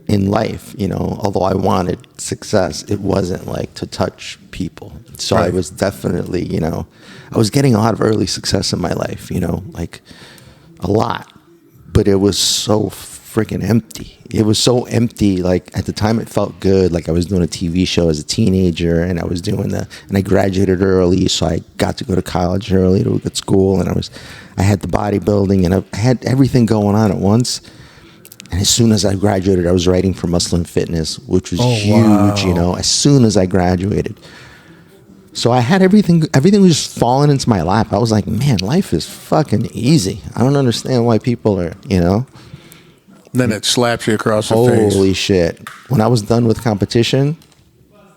in life, you know, although I wanted success, it wasn't like to touch people. So I was definitely, you know, I was getting a lot of early success in my life, you know, like a lot, but it was so freaking empty. It was so empty. Like at the time it felt good. Like I was doing a TV show as a teenager, and I was doing and I graduated early. So I got to go to college early to good school. And I had the bodybuilding, and I had everything going on at once. And as soon as I graduated, I was writing for Muscle and Fitness, which was huge, you know, as soon as I graduated. So I had everything was just falling into my lap. I was like, man, life is fucking easy. I don't understand why people are, you know. Then it slaps you across the face. Holy shit. When I was done with competition,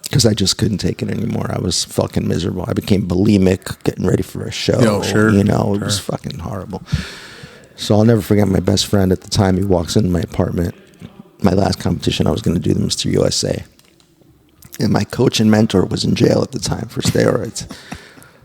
because I just couldn't take it anymore, I was fucking miserable. I became bulimic, getting ready for a show. You know, it was fucking horrible. So I'll never forget my best friend at the time. He walks into my apartment. My last competition, I was going to do the Mr. USA. And my coach and mentor was in jail at the time for steroids.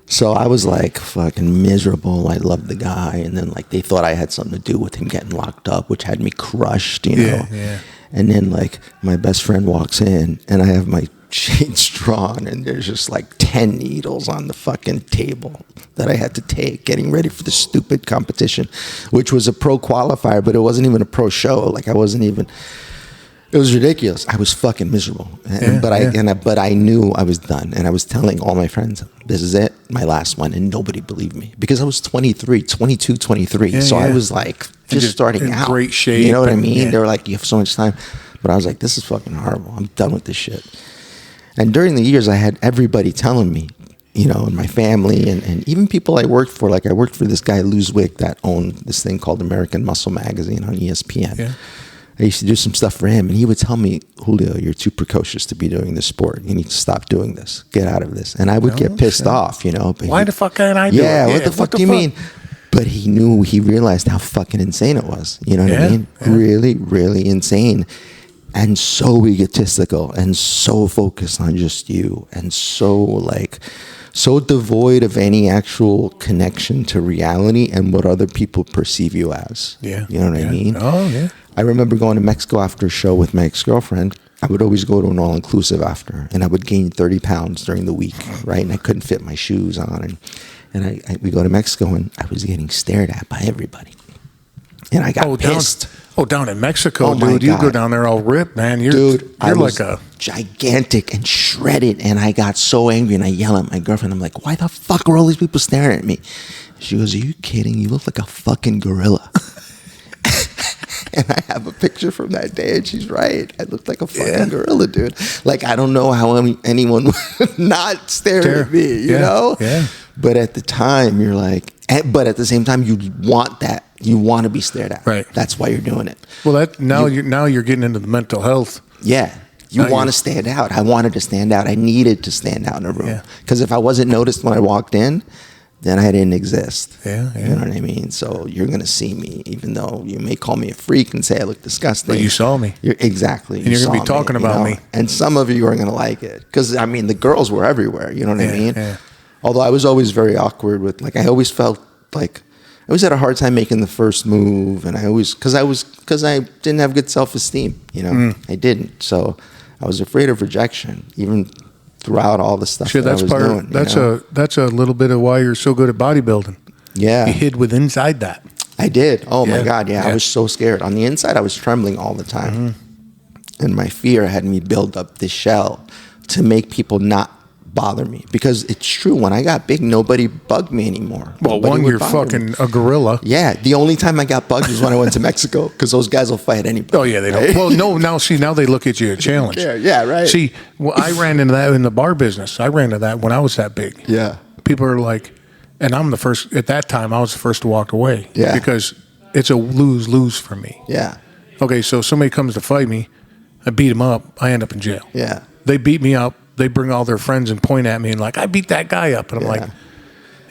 So I was like fucking miserable. I loved the guy. And then like they thought I had something to do with him getting locked up, which had me crushed, you know. Yeah. And then like my best friend walks in, and I have my shades drawn, and there's just like 10 needles on the fucking table that I had to take getting ready for the stupid competition, which was a pro qualifier, but it wasn't even a pro show. Like I wasn't even, it was ridiculous. I was fucking miserable. But I knew I was done. And I was telling all my friends, this is it, my last one. And nobody believed me because I was 23. So I was like just starting out. Great shape. You know what I mean? They were like, you have so much time. But I was like, this is fucking horrible. I'm done with this shit. And during the years, I had everybody telling me, you know, and my family and even people I worked for. Like I worked for this guy, Luzwick, that owned this thing called American Muscle Magazine on ESPN. Yeah. I used to do some stuff for him, and he would tell me, Julio, you're too precocious to be doing this sport. You need to stop doing this. Get out of this. And I would get pissed off, you know. But why the fuck can't I do it? Yeah, what the fuck do you mean? But he realized how fucking insane it was. You know what I mean? Yeah. Really, really insane. And so egotistical and so focused on just you and so devoid of any actual connection to reality and what other people perceive you as. Yeah. You know what I mean? Oh, yeah. I remember going to Mexico after a show with my ex-girlfriend. I would always go to an all-inclusive after, and I would gain 30 pounds during the week, right? And I couldn't fit my shoes on. And we go to Mexico, and I was getting stared at by everybody. And I got pissed. Down in Mexico, Oh, my dude. You God. go down there all ripped, man. You're I was like a gigantic and shredded, and I got so angry, and I yell at my girlfriend. I'm like, why the fuck are all these people staring at me? She goes, are you kidding? You look like a fucking gorilla. And I have a picture from that day, and she's right. I looked like a fucking gorilla, dude. Like, I don't know how anyone would not stare at me, you know? Yeah. But at the time, you're like, but at the same time, you want that. You want to be stared at. Right. That's why you're doing it. Well, you're getting into the mental health. Yeah. You want to stand out. I wanted to stand out. I needed to stand out in a room. Because if I wasn't noticed when I walked in, then I didn't exist. Yeah. You know what I mean? So you're going to see me, even though you may call me a freak and say I look disgusting. But you saw me. Exactly. And you're going to be talking about me. And some of you are going to like it. Because, I mean, the girls were everywhere. You know what I mean? Yeah. Although I was always very awkward with, like, I always felt like, I always had a hard time making the first move. And because I didn't have good self-esteem, you know? I didn't. So I was afraid of rejection, even throughout all the stuff that I was doing. That's a little bit of why you're so good at bodybuilding. Yeah. You hid with inside that. I did. Oh, my God. Yeah. I was so scared. On the inside, I was trembling all the time. And my fear had me build up this shell to make people not bother me. Because it's true. When I got big, nobody bugged me anymore. Well, you're fucking a gorilla. Yeah. The only time I got bugged was when I went to Mexico, because those guys will fight anybody. Oh, yeah, they don't. Well, no, now they look at you as a challenge. Yeah, right. See, I ran into that in the bar business. I ran into that when I was that big. Yeah. People are like, and I'm the first, at that time, I was the first to walk away. Yeah. Because it's a lose-lose for me. Yeah. Okay, so somebody comes to fight me, I beat them up, I end up in jail. Yeah. They beat me up, they bring all their friends and point at me and like, I beat that guy up. And I'm like,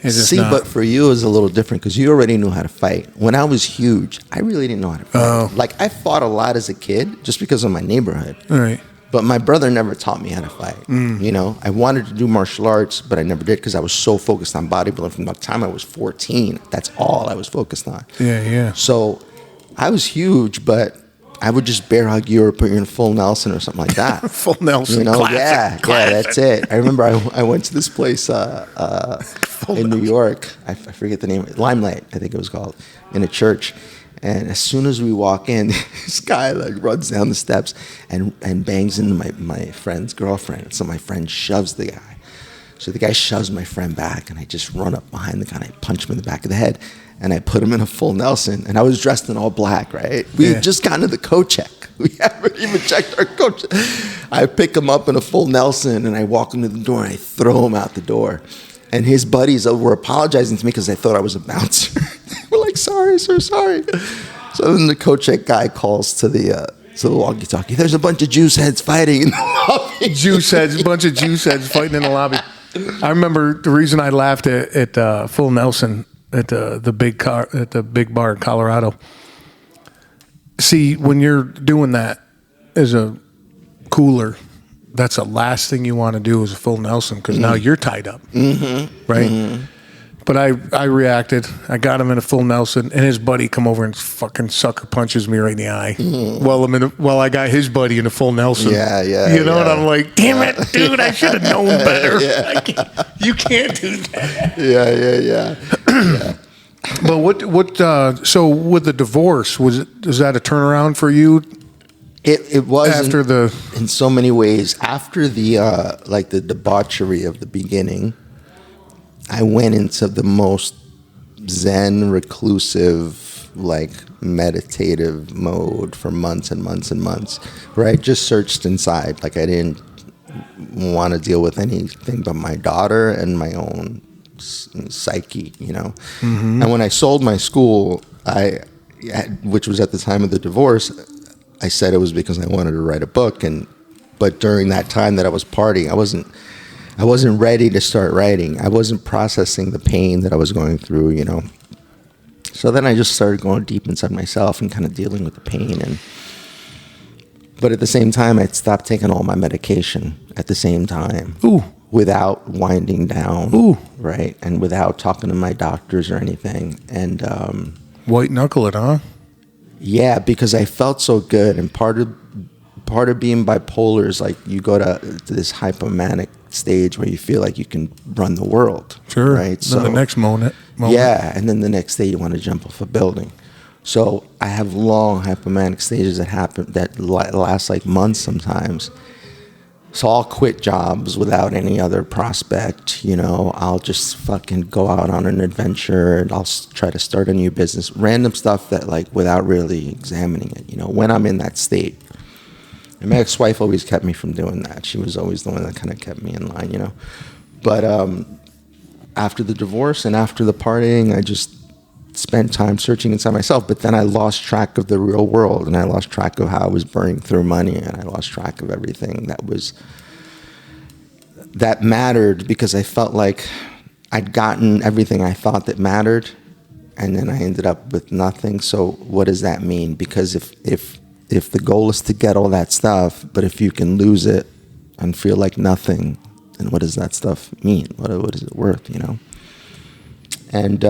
it's just not. But for you, it was a little different because you already knew how to fight. When I was huge, I really didn't know how to fight. Like, I fought a lot as a kid just because of my neighborhood. All right. But my brother never taught me how to fight. You know, I wanted to do martial arts, but I never did because I was so focused on bodybuilding from the time I was 14. That's all I was focused on. Yeah. So I was huge, but I would just bear hug you or put you in full Nelson or something like that. Full Nelson. You know, classic. Yeah, that's it. I remember I went to this place in New York. I forget the name. Limelight, I think it was called, in a church. And as soon as we walk in, this guy like runs down the steps and bangs into my friend's girlfriend. So my friend shoves the guy. So the guy shoves my friend back, and I just run up behind the guy and I punch him in the back of the head. And I put him in a full Nelson, and I was dressed in all black, right? We had just gotten to the coat check. We haven't even checked our coat check. I pick him up in a full Nelson, and I walk him to the door, and I throw him out the door. And his buddies were apologizing to me because they thought I was a bouncer. We're like, sorry, sir, sorry. So then the coat check guy calls to the walkie-talkie. There's a bunch of juice heads fighting in the lobby. A bunch of juice heads fighting in the lobby. I remember the reason I laughed at full Nelson at the big bar in Colorado. See, when you're doing that as a cooler, that's the last thing you want to do is a full Nelson because now you're tied up, right? But I reacted. I got him in a full Nelson, and his buddy come over and fucking sucker punches me right in the eye. While I got his buddy in a full Nelson. Yeah. You know, and I'm like, damn it, dude, I should have known better. You can't do that. Yeah. But what? So with the divorce, was that a turnaround for you? It was after in so many ways. After the like the debauchery of the beginning, I went into the most zen, reclusive, like meditative mode for months and months and months, where I just searched inside. Like I didn't want to deal with anything but my daughter and my own psyche, you know. And when I sold my school, which was at the time of the divorce, I said it was because I wanted to write a book. But during that time that I was partying, I wasn't ready to start writing. I wasn't processing the pain that I was going through, you know. So then I just started going deep inside myself and kind of dealing with the pain. But at the same time, I'd stopped taking all my medication at the same time. Without winding down, right? And without talking to my doctors or anything. And white knuckle it, huh? Yeah, because I felt so good. And part of being bipolar is like you go to this hypomanic stage where you feel like you can run the world. Sure. Right. So the next moment. Yeah, and then the next day you want to jump off a building. So I have long hypomanic stages that happen that last like months sometimes. So I'll quit jobs without any other prospect, you know. I'll just fucking go out on an adventure and I'll try to start a new business. Random stuff that like without really examining it, you know, when I'm in that state. And my ex-wife always kept me from doing that. She was always the one that kind of kept me in line, you know. But after the divorce and after the partying, I just spent time searching inside myself. But then I lost track of the real world, and I lost track of how I was burning through money, and I lost track of everything that mattered, because I felt like I'd gotten everything I thought that mattered, and then I ended up with nothing. So what does that mean? Because if the goal is to get all that stuff, but if you can lose it and feel like nothing, then what does that stuff mean? What is it worth, you know? And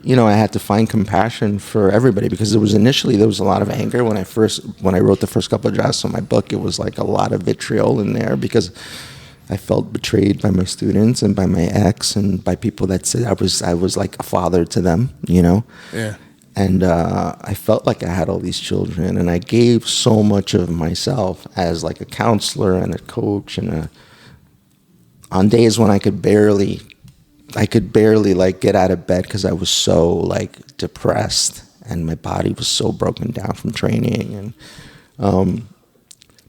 you know, I had to find compassion for everybody, because there was a lot of anger when I wrote the first couple of drafts of my book. It was like a lot of vitriol in there, because I felt betrayed by my students and by my ex and by people that said I was like a father to them, you know? Yeah. And I felt like I had all these children, and I gave so much of myself as like a counselor and a coach, and on days when I could barely like get out of bed because I was so like depressed and my body was so broken down from training. And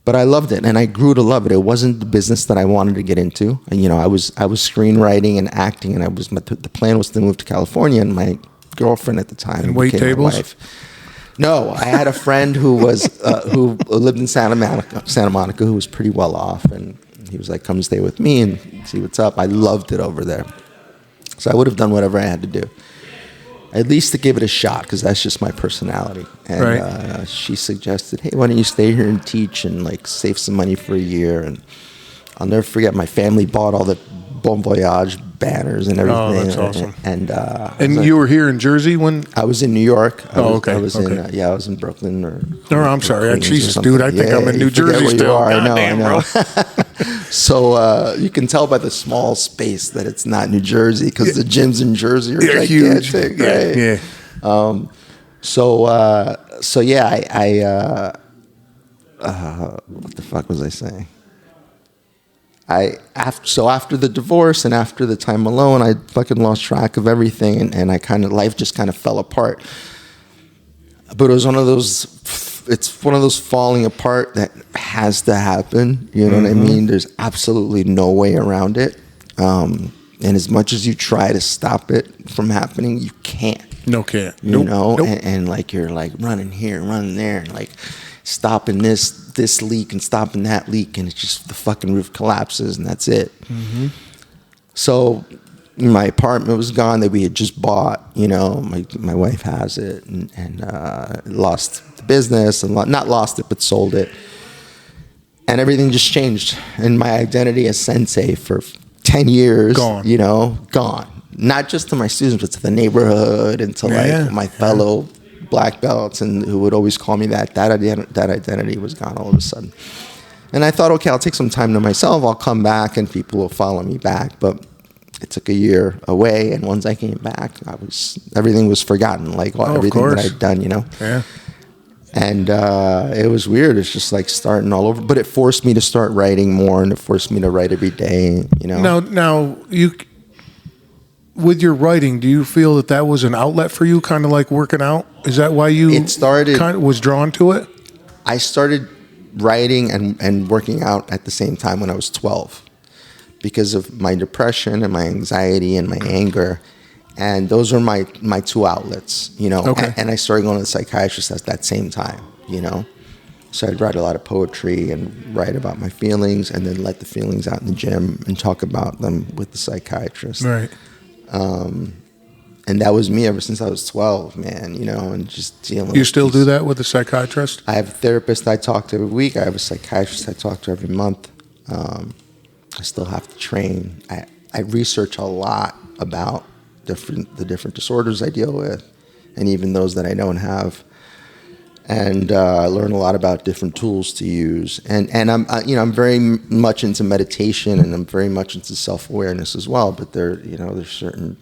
but I loved it, and I grew to love it. It wasn't the business that I wanted to get into. And you know, I was screenwriting and acting, and the plan was to move to California, and my girlfriend at the time and wait became tables. my wife. No, I had a friend who was who lived in Santa Monica, who was pretty well off, and he was like, "Come stay with me and see what's up." I loved it over there, so I would have done whatever I had to do, at least to give it a shot, because that's just my personality. And right. She suggested, "Hey, why don't you stay here and teach and like save some money for a year?" And I'll never forget, my family bought all the Bon Voyage banners and everything. Oh, that's awesome. And you were here in Jersey when? I was in New York. I was in Brooklyn or I'm sorry. Queens Jesus, or dude, I think I'm in New Jersey where still. You are. God I know. So you can tell by the small space that it's not New Jersey, because the gyms in Jersey are They're gigantic, huge. right? Yeah. So yeah, what the fuck was I saying? After the divorce and after the time alone, I fucking lost track of everything, and life just kind of fell apart. But it was one of those falling apart that has to happen. You know what I mean? There's absolutely no way around it. And as much as you try to stop it from happening, you can't. No, can't. You know, and like you're like running here, running there, and like stopping this leak and stopping that leak, and it's just the fucking roof collapses, and that's it. Mm-hmm. So my apartment was gone that we had just bought. You know, my wife has it, and lost the business, and not lost it, but sold it, and everything just changed. And my identity as Sensei for 10 years, gone. You know, gone. Not just to my students, but to the neighborhood and to my fellow black belts, and who would always call me that identity was gone all of a sudden. And I thought, okay, I'll take some time to myself. I'll come back and people will follow me back. But it took a year away, and once I came back, everything was forgotten, like everything that I'd done, you know. Yeah. And it was weird. It's just like starting all over. But it forced me to start writing more, and it forced me to write every day, you know. Now you. With your writing, do you feel that was an outlet for you, kind of like working out? Is that why you was drawn to it? I started writing and working out at the same time when I was 12, because of my depression and my anxiety and my anger. And those were my two outlets, you know. Okay. And I started going to the psychiatrist at that same time, you know. So I'd write a lot of poetry and write about my feelings, and then let the feelings out in the gym and talk about them with the psychiatrist. Right. And that was me ever since I was 12, man, you know, and just dealing with You still do that with a psychiatrist? I have a therapist I talk to every week. I have a psychiatrist I talk to every month. I still have to train. I research a lot about the different disorders I deal with, and even those that I don't have. And I learn a lot about different tools to use, and I'm very much into meditation, and I'm very much into self-awareness as well. But there's certain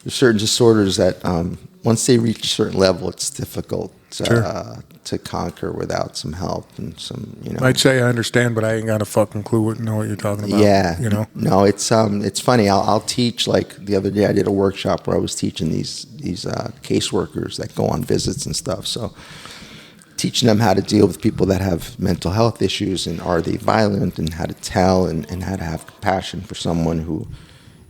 disorders that once they reach a certain level, it's difficult to conquer without some help and some. I'd say I understand, but I ain't got a fucking clue what you're talking about. Yeah, No, it's funny. I'll teach. Like the other day, I did a workshop where I was teaching these caseworkers that go on visits and stuff. So, teaching them how to deal with people that have mental health issues, and are they violent, and how to tell, and how to have compassion for someone who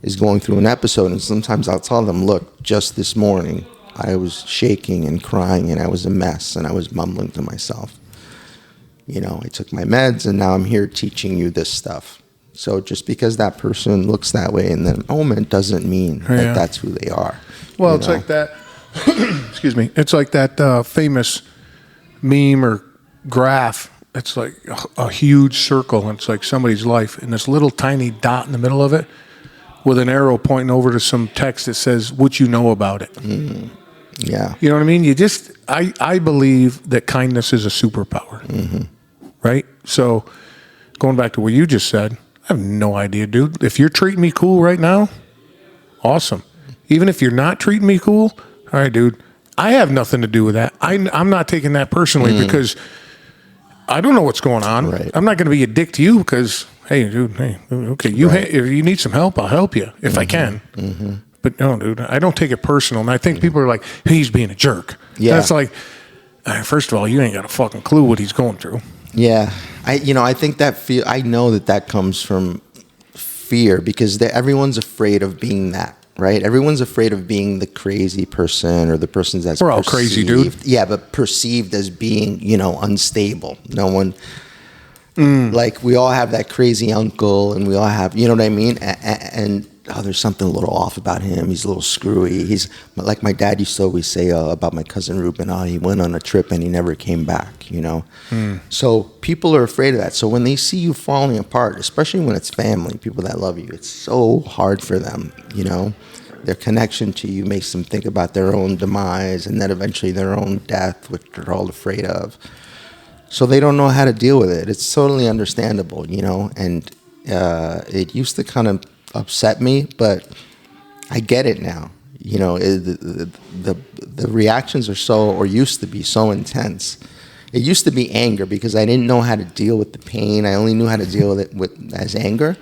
is going through an episode. And sometimes I'll tell them, look, just this morning I was shaking and crying and I was a mess and I was mumbling to myself. I took my meds and now I'm here teaching you this stuff. So just because that person looks that way in the moment doesn't mean that that's who they are. Well, it's like that, excuse me, it's like that famous meme or graph. It's like a huge circle, and it's like somebody's life, and this little tiny dot in the middle of it with an arrow pointing over to some text that says what you know about it. Yeah. You know what I mean? I believe that kindness is a superpower, right? So going back to what you just said, I have no idea, dude. If you're treating me cool right now, awesome. Even if you're not treating me cool, all right, dude, I have nothing to do with that. I'm not taking that personally because I don't know what's going on. Right. I'm not going to be a dick to you because, hey, dude, okay, if you need some help, I'll help you if I can. But no, dude, I don't take it personal. And I think people are like, hey, he's being a jerk. Yeah. That's like, first of all, you ain't got a fucking clue what he's going through. Yeah. I think I know that comes from fear, because everyone's afraid of being that. Right? Everyone's afraid of being the crazy person, or the person that's we're all crazy, dude. Yeah, but perceived as being, unstable. No one, like, we all have that crazy uncle, and we all have, you know what I mean? And there's something a little off about him. He's a little screwy. He's like my dad used to always say about my cousin Ruben. He went on a trip and he never came back. So people are afraid of that. So when they see you falling apart, especially when it's family, people that love you, it's so hard for them. Their connection to you makes them think about their own demise, and then eventually their own death, which they're all afraid of. So they don't know how to deal with it. It's totally understandable, and it used to kind of upset me, but I get it now. The reactions are used to be so intense. It used to be anger, because I didn't know how to deal with the pain. I only knew how to deal with it as anger.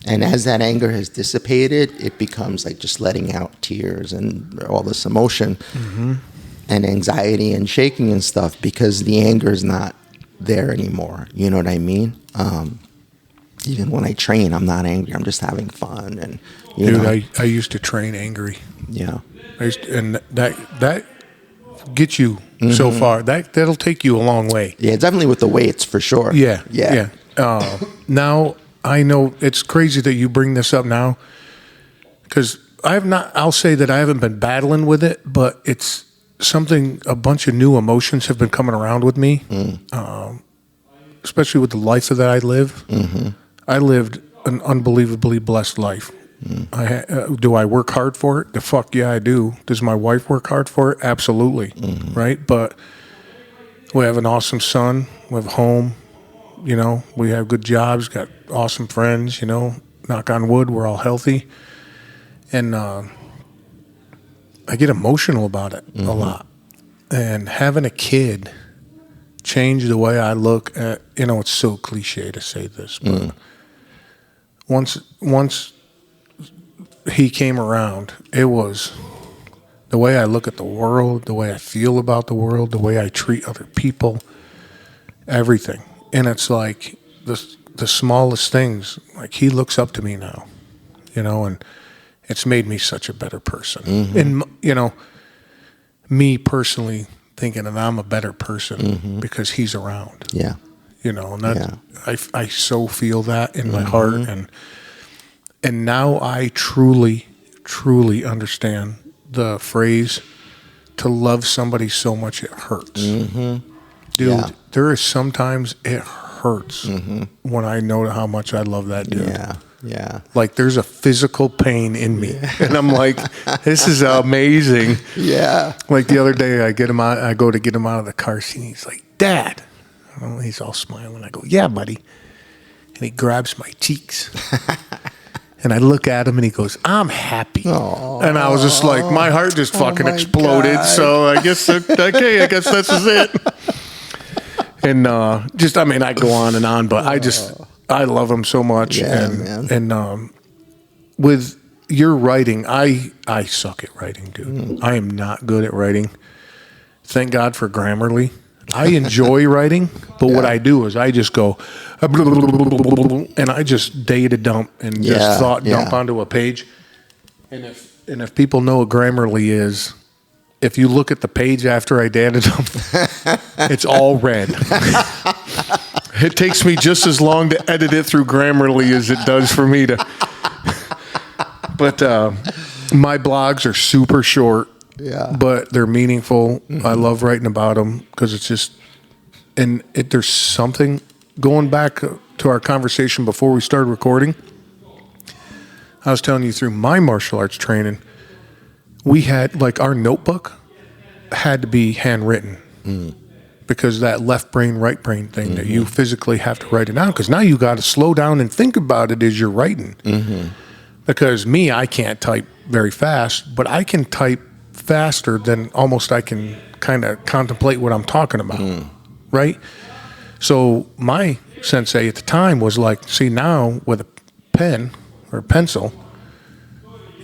And as that anger has dissipated, it becomes like just letting out tears and all this emotion and anxiety and shaking and stuff, because the anger is not there anymore. You know what I mean? Even when I train, I'm not angry. I'm just having fun. And I used to train angry. Yeah. And that gets you so far. That'll take you a long way. Yeah, definitely with the weights, for sure. Yeah. Now I know it's crazy that you bring this up now, because I'll say that I haven't been battling with it, but it's something, a bunch of new emotions have been coming around with me, especially with the life that I live. I lived an unbelievably blessed life. Do I work hard for it? The fuck yeah, I do. Does my wife work hard for it? Absolutely. Right? But we have an awesome son. We have a home. We have good jobs, got awesome friends, knock on wood, we're all healthy. And I get emotional about it a lot. And having a kid changed the way I look at, it's so cliche to say this, but once he came around, it was the way I look at the world, the way I feel about the world, the way I treat other people, everything. And it's like the smallest things. Like, he looks up to me now, and it's made me such a better person. And, me personally thinking that I'm a better person because he's around. Yeah. And that I so feel that in my heart. And now I truly, truly understand the phrase, to love somebody so much it hurts. Dude, there is sometimes it hurts when I know how much I love that dude. Yeah. Like there's a physical pain in me. And I'm like, this is amazing. Yeah. Like the other day I go to get him out of the car seat and he's like, Dad. Oh, he's all smiling. I go, yeah, buddy. And he grabs my cheeks. And I look at him and he goes, I'm happy. Aww. And I was just like, my heart just fucking exploded. God. So I guess, okay, I guess that's just it. And I go on and on, but I love him so much. Yeah, and, man. And with your writing, I suck at writing, dude. I am not good at writing. Thank God for Grammarly. I enjoy writing, but what I do is I just go, and I just data dump and just thought dump onto a page. And if people know what Grammarly is, if you look at the page after I data dump, it's all red. It takes me just as long to edit it through Grammarly as it does for me to. But my blogs are super short. Yeah. But they're meaningful. I love writing about them because it's just, there's something going back to our conversation before we started recording. I was telling you through my martial arts training, we had like our notebook had to be handwritten because that left brain, right brain thing that you physically have to write it down. Because now you got to slow down and think about it as you're writing. Because I can't type very fast, but I can type faster than almost I can kind of contemplate what I'm talking about, right? So my sensei at the time was like, see, now with a pen or pencil,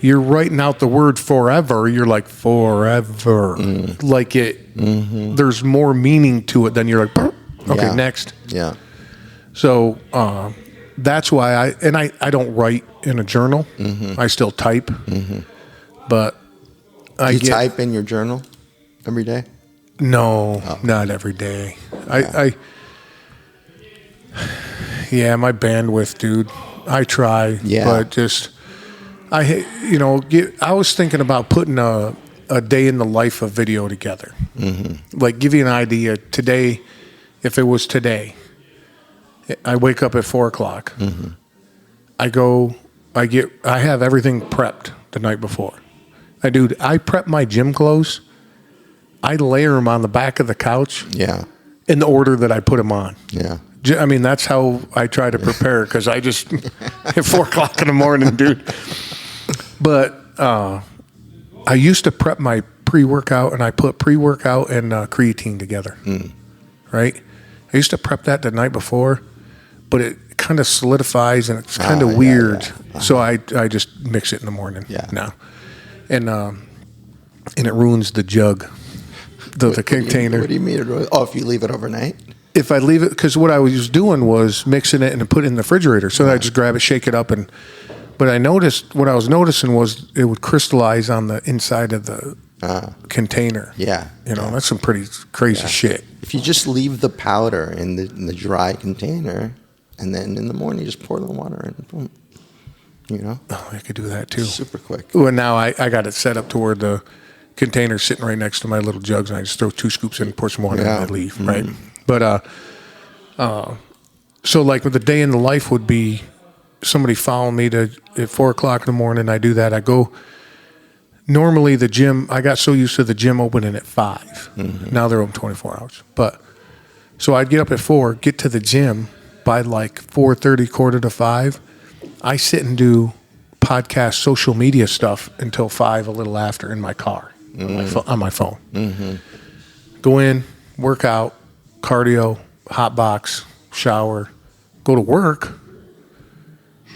you're writing out the word forever. You're like, forever. Like it, there's more meaning to it than you're like, okay, next. Yeah. So that's why I don't write in a journal. I still type, but Do you type in your journal every day? No, not every day. My bandwidth, dude. I try, but just I was thinking about putting a day in the life of video together. Like give you an idea. Today, if it was today, I wake up at 4:00. I have everything prepped the night before. I prep my gym clothes. I layer them on the back of the couch. Yeah. In the order that I put them on. Yeah. I mean, that's how I try to prepare because I just at 4:00 in the morning, dude. But I used to prep my pre-workout, and I put pre-workout and creatine together. Right. I used to prep that the night before, but it kind of solidifies and it's kind of weird. Yeah. So I just mix it in the morning. Now. And it ruins the jug, the container. What do you mean? If you leave it overnight? If I leave it, because what I was doing was mixing it and put it in the refrigerator. So I just grab it, shake it up, but what I was noticing was it would crystallize on the inside of the container. Yeah. That's some pretty crazy shit. If you just leave the powder in the dry container, and then in the morning you just pour the water in, boom. Oh, I could do that too. Super quick. Well, now I got it set up to where the container's sitting right next to my little jugs, and I just throw 2 scoops in, pour some water, and I leave, right? But so like with the day in the life would be somebody following me at 4:00 in the morning. I do that. I go. Normally the gym. I got so used to the gym opening at 5. Now they're open 24 hours. But so I'd get up at 4, get to the gym by like 4:30, 4:45. I sit and do podcast, social media stuff until 5, a little after, in my car on my phone. Go in, work out, cardio, hot box, shower, go to work.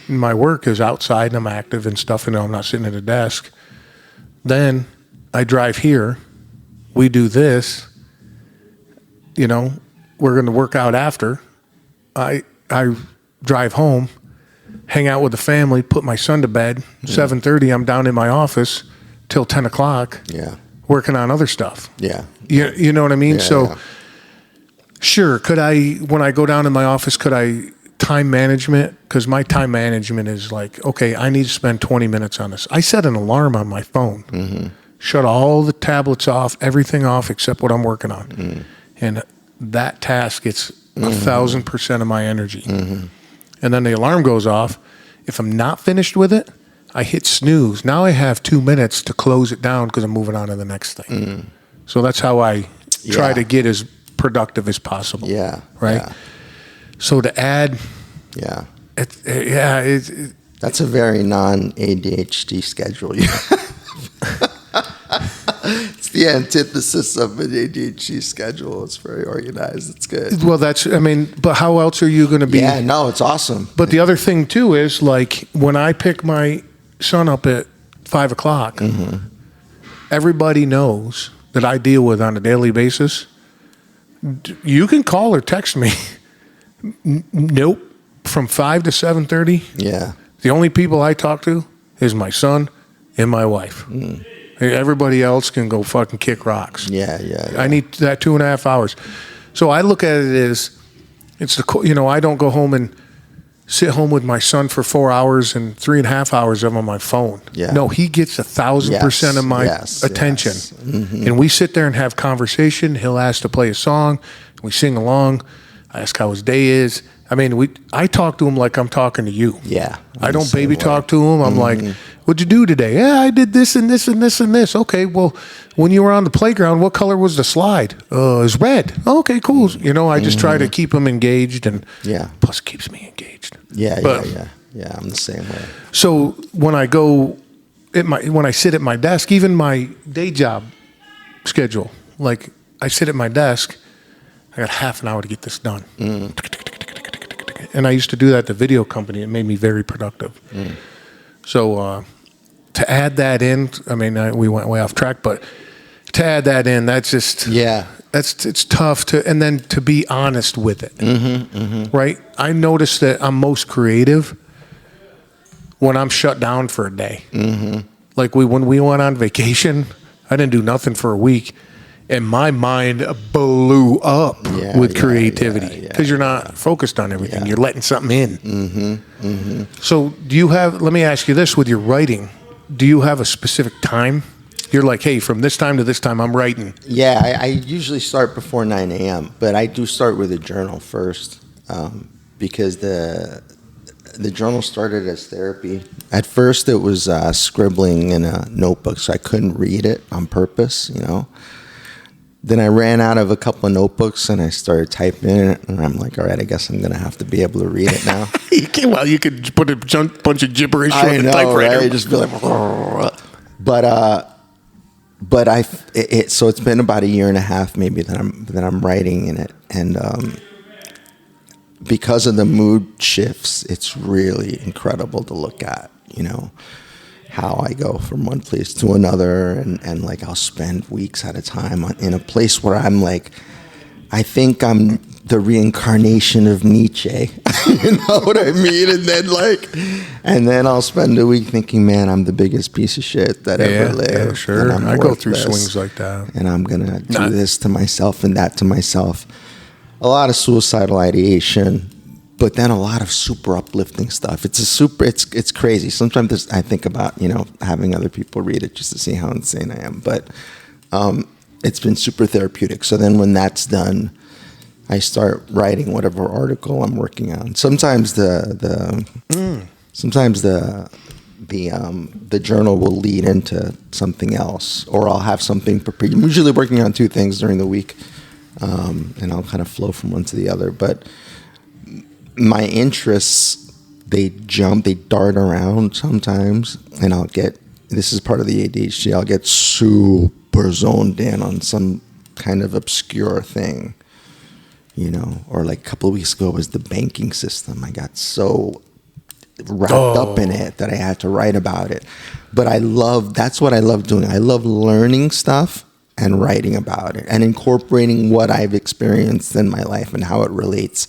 My work is outside and I'm active and stuff, and I'm not sitting at a desk. Then I drive here. We do this. We're going to work out after. I drive home, hang out with the family, put my son to bed. 7:30, I'm down in my office till 10 o'clock. Yeah. Working on other stuff. Yeah. You know what I mean? Sure. Could I, when I go down in my office, time management? Because my time management is like, okay, I need to spend 20 minutes on this. I set an alarm on my phone. Shut all the tablets off, everything off except what I'm working on. And that task gets 1,000% of my energy. And then the alarm goes off, If I'm not finished with it, I hit snooze. Now I have 2 minutes to close it down because I'm moving on to the next thing. So that's how I try to get as productive as possible. Yeah. Right. Yeah. So to add, That's a very non-ADHD schedule. It's the antithesis of an ADHD schedule. It's very organized. It's good. well, but how else are you going to be? Yeah, no, it's awesome. But the other thing too is like when I pick my son up at 5 o'clock, everybody knows that I deal with on a daily basis. You can call or text me. Nope. From 5 to 7:30. Yeah. The only people I talk to is my son and my wife. Everybody else can go fucking kick rocks. Yeah. I need that 2.5 hours. So I look at it as I don't go home and sit home with my son for 4 hours and 3.5 hours of him on my phone. Yeah. No, he gets 1,000% of my attention. Yes. Mm-hmm. And we sit there and have conversation. He'll ask to play a song. We sing along. I ask how his day is. I mean, I talk to him like I'm talking to you. Yeah. I don't baby talk to him. I'm like, what'd you do today? Yeah, I did this and this and this and this. Okay, well, when you were on the playground, what color was the slide? It's red. Okay, cool. I just try to keep him engaged, and plus it keeps me engaged. Yeah, I'm the same way. So when I sit at my desk, even my day job schedule, like I sit at my desk, I got half an hour to get this done. And I used to do that at the video company. It made me very productive. So to add that in, I mean, we went way off track, but to add that in, that's just, it's tough and then to be honest with it, right? I noticed that I'm most creative when I'm shut down for a day. Like when we went on vacation, I didn't do nothing for a week. And my mind blew up with creativity because you're not focused on everything. You're letting something in. So let me ask you this with your writing, do you have a specific time? You're like, hey, from this time to this time, I'm writing. Yeah, I usually start before 9 a.m., but I do start with a journal first because the journal started as therapy. At first, it was scribbling in a notebook, so I couldn't read it on purpose, Then I ran out of a couple of notebooks and I started typing it, and I'm like, all right, I guess I'm going to have to be able to read it now. You could put a bunch of gibberish on the typewriter. Right? Just be like, so it's been about 1.5 years maybe that I'm writing in it, and because of the mood shifts, it's really incredible to look at, how I go from one place to another, and like I'll spend weeks at a time in a place where I'm like, I think I'm the reincarnation of Nietzsche. You know what I mean? And then I'll spend a week thinking, man, I'm the biggest piece of shit that ever lived. Yeah, sure. I go through swings like that. And I'm gonna do this to myself and that to myself. A lot of suicidal ideation. But then a lot of super uplifting stuff. It's crazy. Sometimes I think about, having other people read it just to see how insane I am. But it's been super therapeutic. So then when that's done, I start writing whatever article I'm working on. Sometimes the journal will lead into something else, or I'll have something prepared. I'm usually working on 2 things during the week, and I'll kind of flow from one to the other. But my interests, they dart around sometimes, and this is part of the ADHD, I'll get super zoned in on some kind of obscure thing, or like a couple of weeks ago was the banking system. I got so wrapped up in it that I had to write about it. But that's what I love doing. I love learning stuff and writing about it and incorporating what I've experienced in my life and how it relates.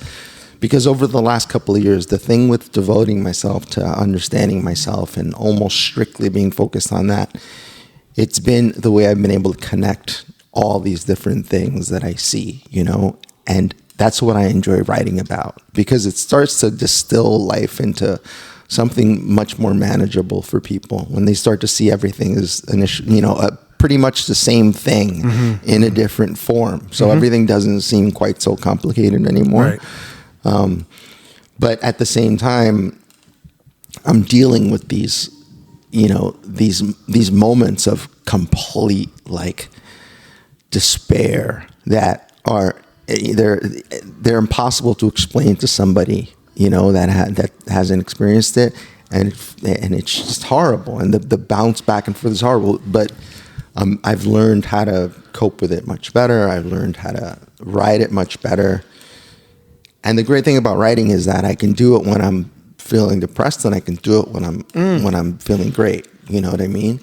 Because over the last couple of years, the thing with devoting myself to understanding myself and almost strictly being focused on that, it's been the way I've been able to connect all these different things that I see, and that's what I enjoy writing about, because it starts to distill life into something much more manageable for people when they start to see everything as pretty much the same thing in a different form. So everything doesn't seem quite so complicated anymore. Right. But at the same time, I'm dealing with these, these moments of complete like despair that are they're impossible to explain to somebody, that hasn't experienced it, and it's just horrible, and the bounce back and forth is horrible. But I've learned how to cope with it much better. I've learned how to write it much better. And the great thing about writing is that I can do it when I'm feeling depressed, and I can do it when I'm feeling great. You know what I mean?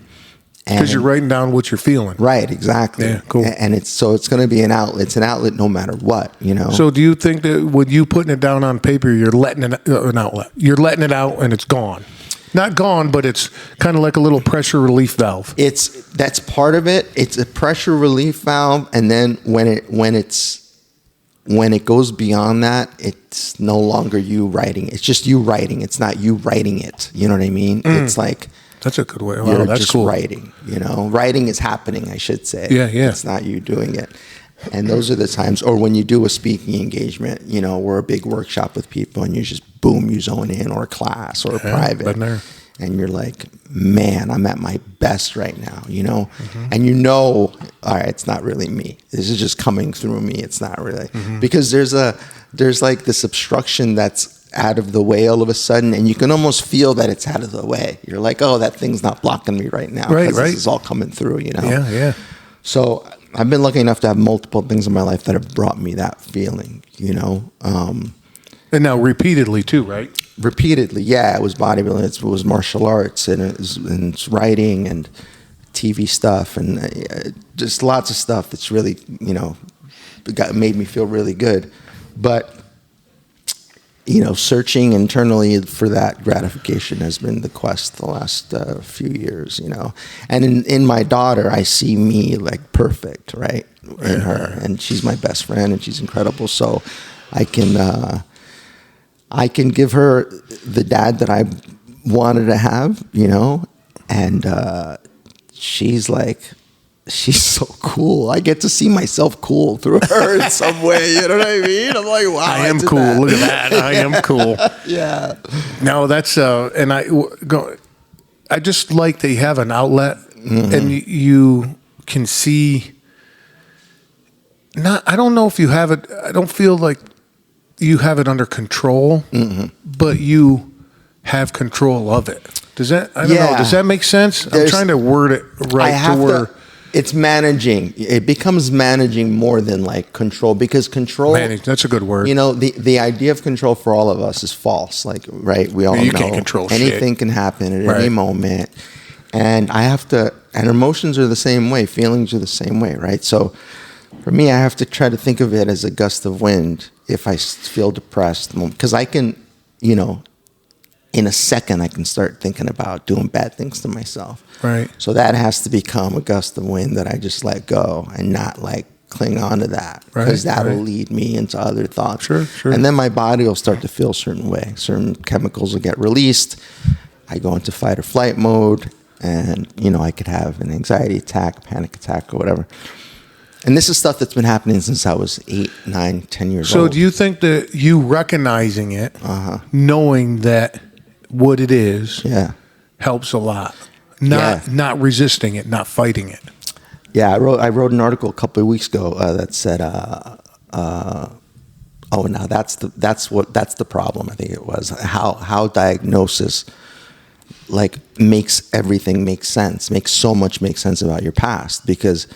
Because you're writing down what you're feeling. Right, exactly. Yeah, cool. And it's going to be an outlet. It's an outlet no matter what, So do you think that when you putting it down on paper, you're letting it an outlet? You're letting it out and it's gone. Not gone, but it's kind of like a little pressure relief valve. That's part of it. It's a pressure relief valve, and then when it goes beyond that, it's no longer you writing. It's just you writing. It's not you writing it. You know what I mean? It's like, that's a good way. Wow, you're that's just cool. writing. Writing is happening, I should say. Yeah. It's not you doing it. And those are the times, or when you do a speaking engagement, or a big workshop with people, and you just boom, you zone in, or a class, or a private, been there. and you're like, man, I'm at my best right now, and all right, it's not really me. This is just coming through me. It's not really because there's like this obstruction that's out of the way all of a sudden, and you can almost feel that it's out of the way. You're like, oh, that thing's not blocking me right now. Right. This is all coming through, Yeah. So I've been lucky enough to have multiple things in my life that have brought me that feeling, And now repeatedly too, right? Repeatedly, yeah. It was bodybuilding, it was martial arts, and it's writing and TV stuff, and just lots of stuff that's really, made me feel really good. But searching internally for that gratification has been the quest the last few years, And in my daughter, I see me like perfect, right, in her, and she's my best friend, and she's incredible. So I can give her the dad that I wanted to have, and she's so cool. I get to see myself cool through her in some way. You know what I mean? I'm like, wow, I am cool. That. Look at that. I am cool. Yeah. No, that's and I just like that you have an outlet, and you can see. I don't know if you have it. I don't feel like you have it under control, but you have control of it. Does that? I don't know. Does that make sense? I'm trying to word it right it's managing. It becomes managing more than like control, because control. Manage. That's a good word. The idea of control for all of us is false. Like, right? We all know can't control anything shit. Can happen at any moment, and I have to. And emotions are the same way. Feelings are the same way, right? So, for me, I have to try to think of it as a gust of wind if I feel depressed, because I can, in a second, I can start thinking about doing bad things to myself. Right. So that has to become a gust of wind that I just let go and not like cling on to that, because that'll lead me into other thoughts. Sure. And then my body will start to feel a certain way. Certain chemicals will get released. I go into fight or flight mode, and I could have an anxiety attack, panic attack, or whatever. And this is stuff that's been happening since I was 8, 9, 10 years old. So do you think that you recognizing it, knowing that what it is, helps a lot? Not resisting it, not fighting it. Yeah, I wrote an article a couple of weeks ago that said, now that's the problem. I think it was how diagnosis like makes everything make sense, makes sense about your past. Because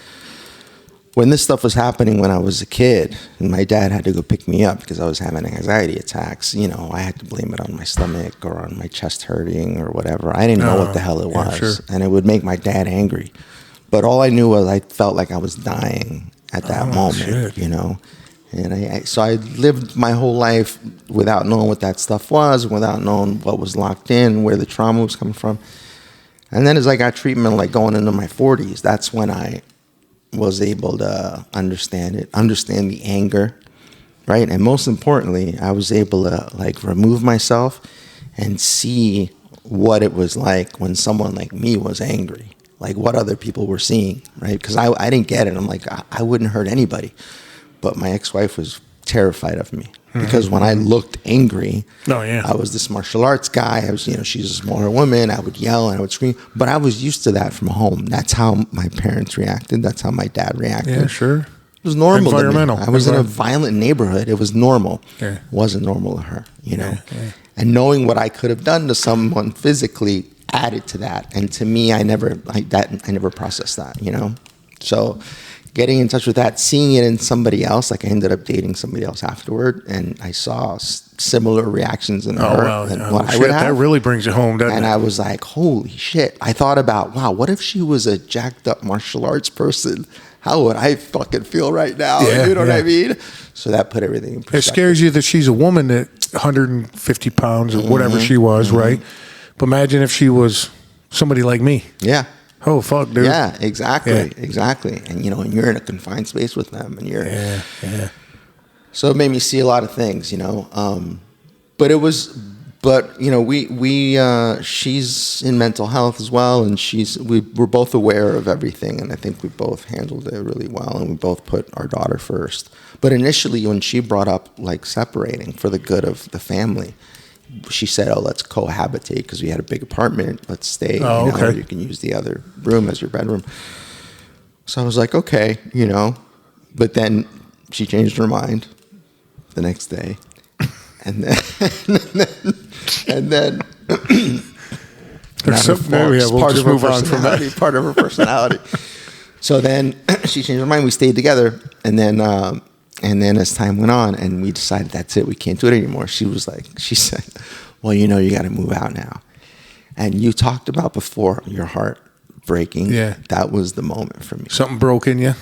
when this stuff was happening when I was a kid, and my dad had to go pick me up because I was having anxiety attacks, I had to blame it on my stomach or on my chest hurting or whatever. I didn't know what the hell it was, and it would make my dad angry. But all I knew was I felt like I was dying at that moment, And so I lived my whole life without knowing what that stuff was, without knowing what was locked in, where the trauma was coming from. And then as I got treatment, like going into my 40s, that's when I was able to understand the anger, right? And most importantly, I was able to like remove myself and see what it was like when someone like me was angry, like what other people were seeing, right? Because I didn't get it. I'm like, I wouldn't hurt anybody. But my ex-wife was terrified of me. Because when I looked angry, Oh, yeah. I was this martial arts guy. I was, she's a smaller woman. I would yell and I would scream. But I was used to that from home. That's how my parents reacted. That's how my dad reacted. Yeah, sure. It was normal to me. Environmental. I was in a violent neighborhood. It was normal. Yeah. It wasn't normal to her, Yeah. And knowing what I could have done to someone physically added to that. And to me, I never processed that, So getting in touch with that, seeing it in somebody else, like I ended up dating somebody else afterward, and I saw similar reactions in her than what I would have. That really brings it home, doesn't it? And I was like, holy shit. I thought about, wow, what if she was a jacked up martial arts person? How would I fucking feel right now? Yeah, you know what I mean? So that put everything in perspective. It scares you that she's a woman at 150 pounds or whatever she was, right? But imagine if she was somebody like me. Yeah. Oh, fuck, dude. Yeah, exactly. And, and you're in a confined space with them. And you're... Yeah. So it made me see a lot of things, But it was... But, she's in mental health as well, and we're both aware of everything, and I think we both handled it really well, and we both put our daughter first. But initially, when she brought up, like, separating for the good of the family, she said, oh, let's cohabitate, because we had a big apartment. Let's stay, okay. You can use the other room as your bedroom. So I was like, okay, But then she changed her mind the next day. And then There's something there. Yeah, we'll just move on from that. Part of her personality. So then she changed her mind. We stayed together, and then as time went on, and we decided that's it. We can't do it anymore. She said, "Well, you got to move out now." And you talked about before your heart breaking. Yeah, that was the moment for me. Something broke in you.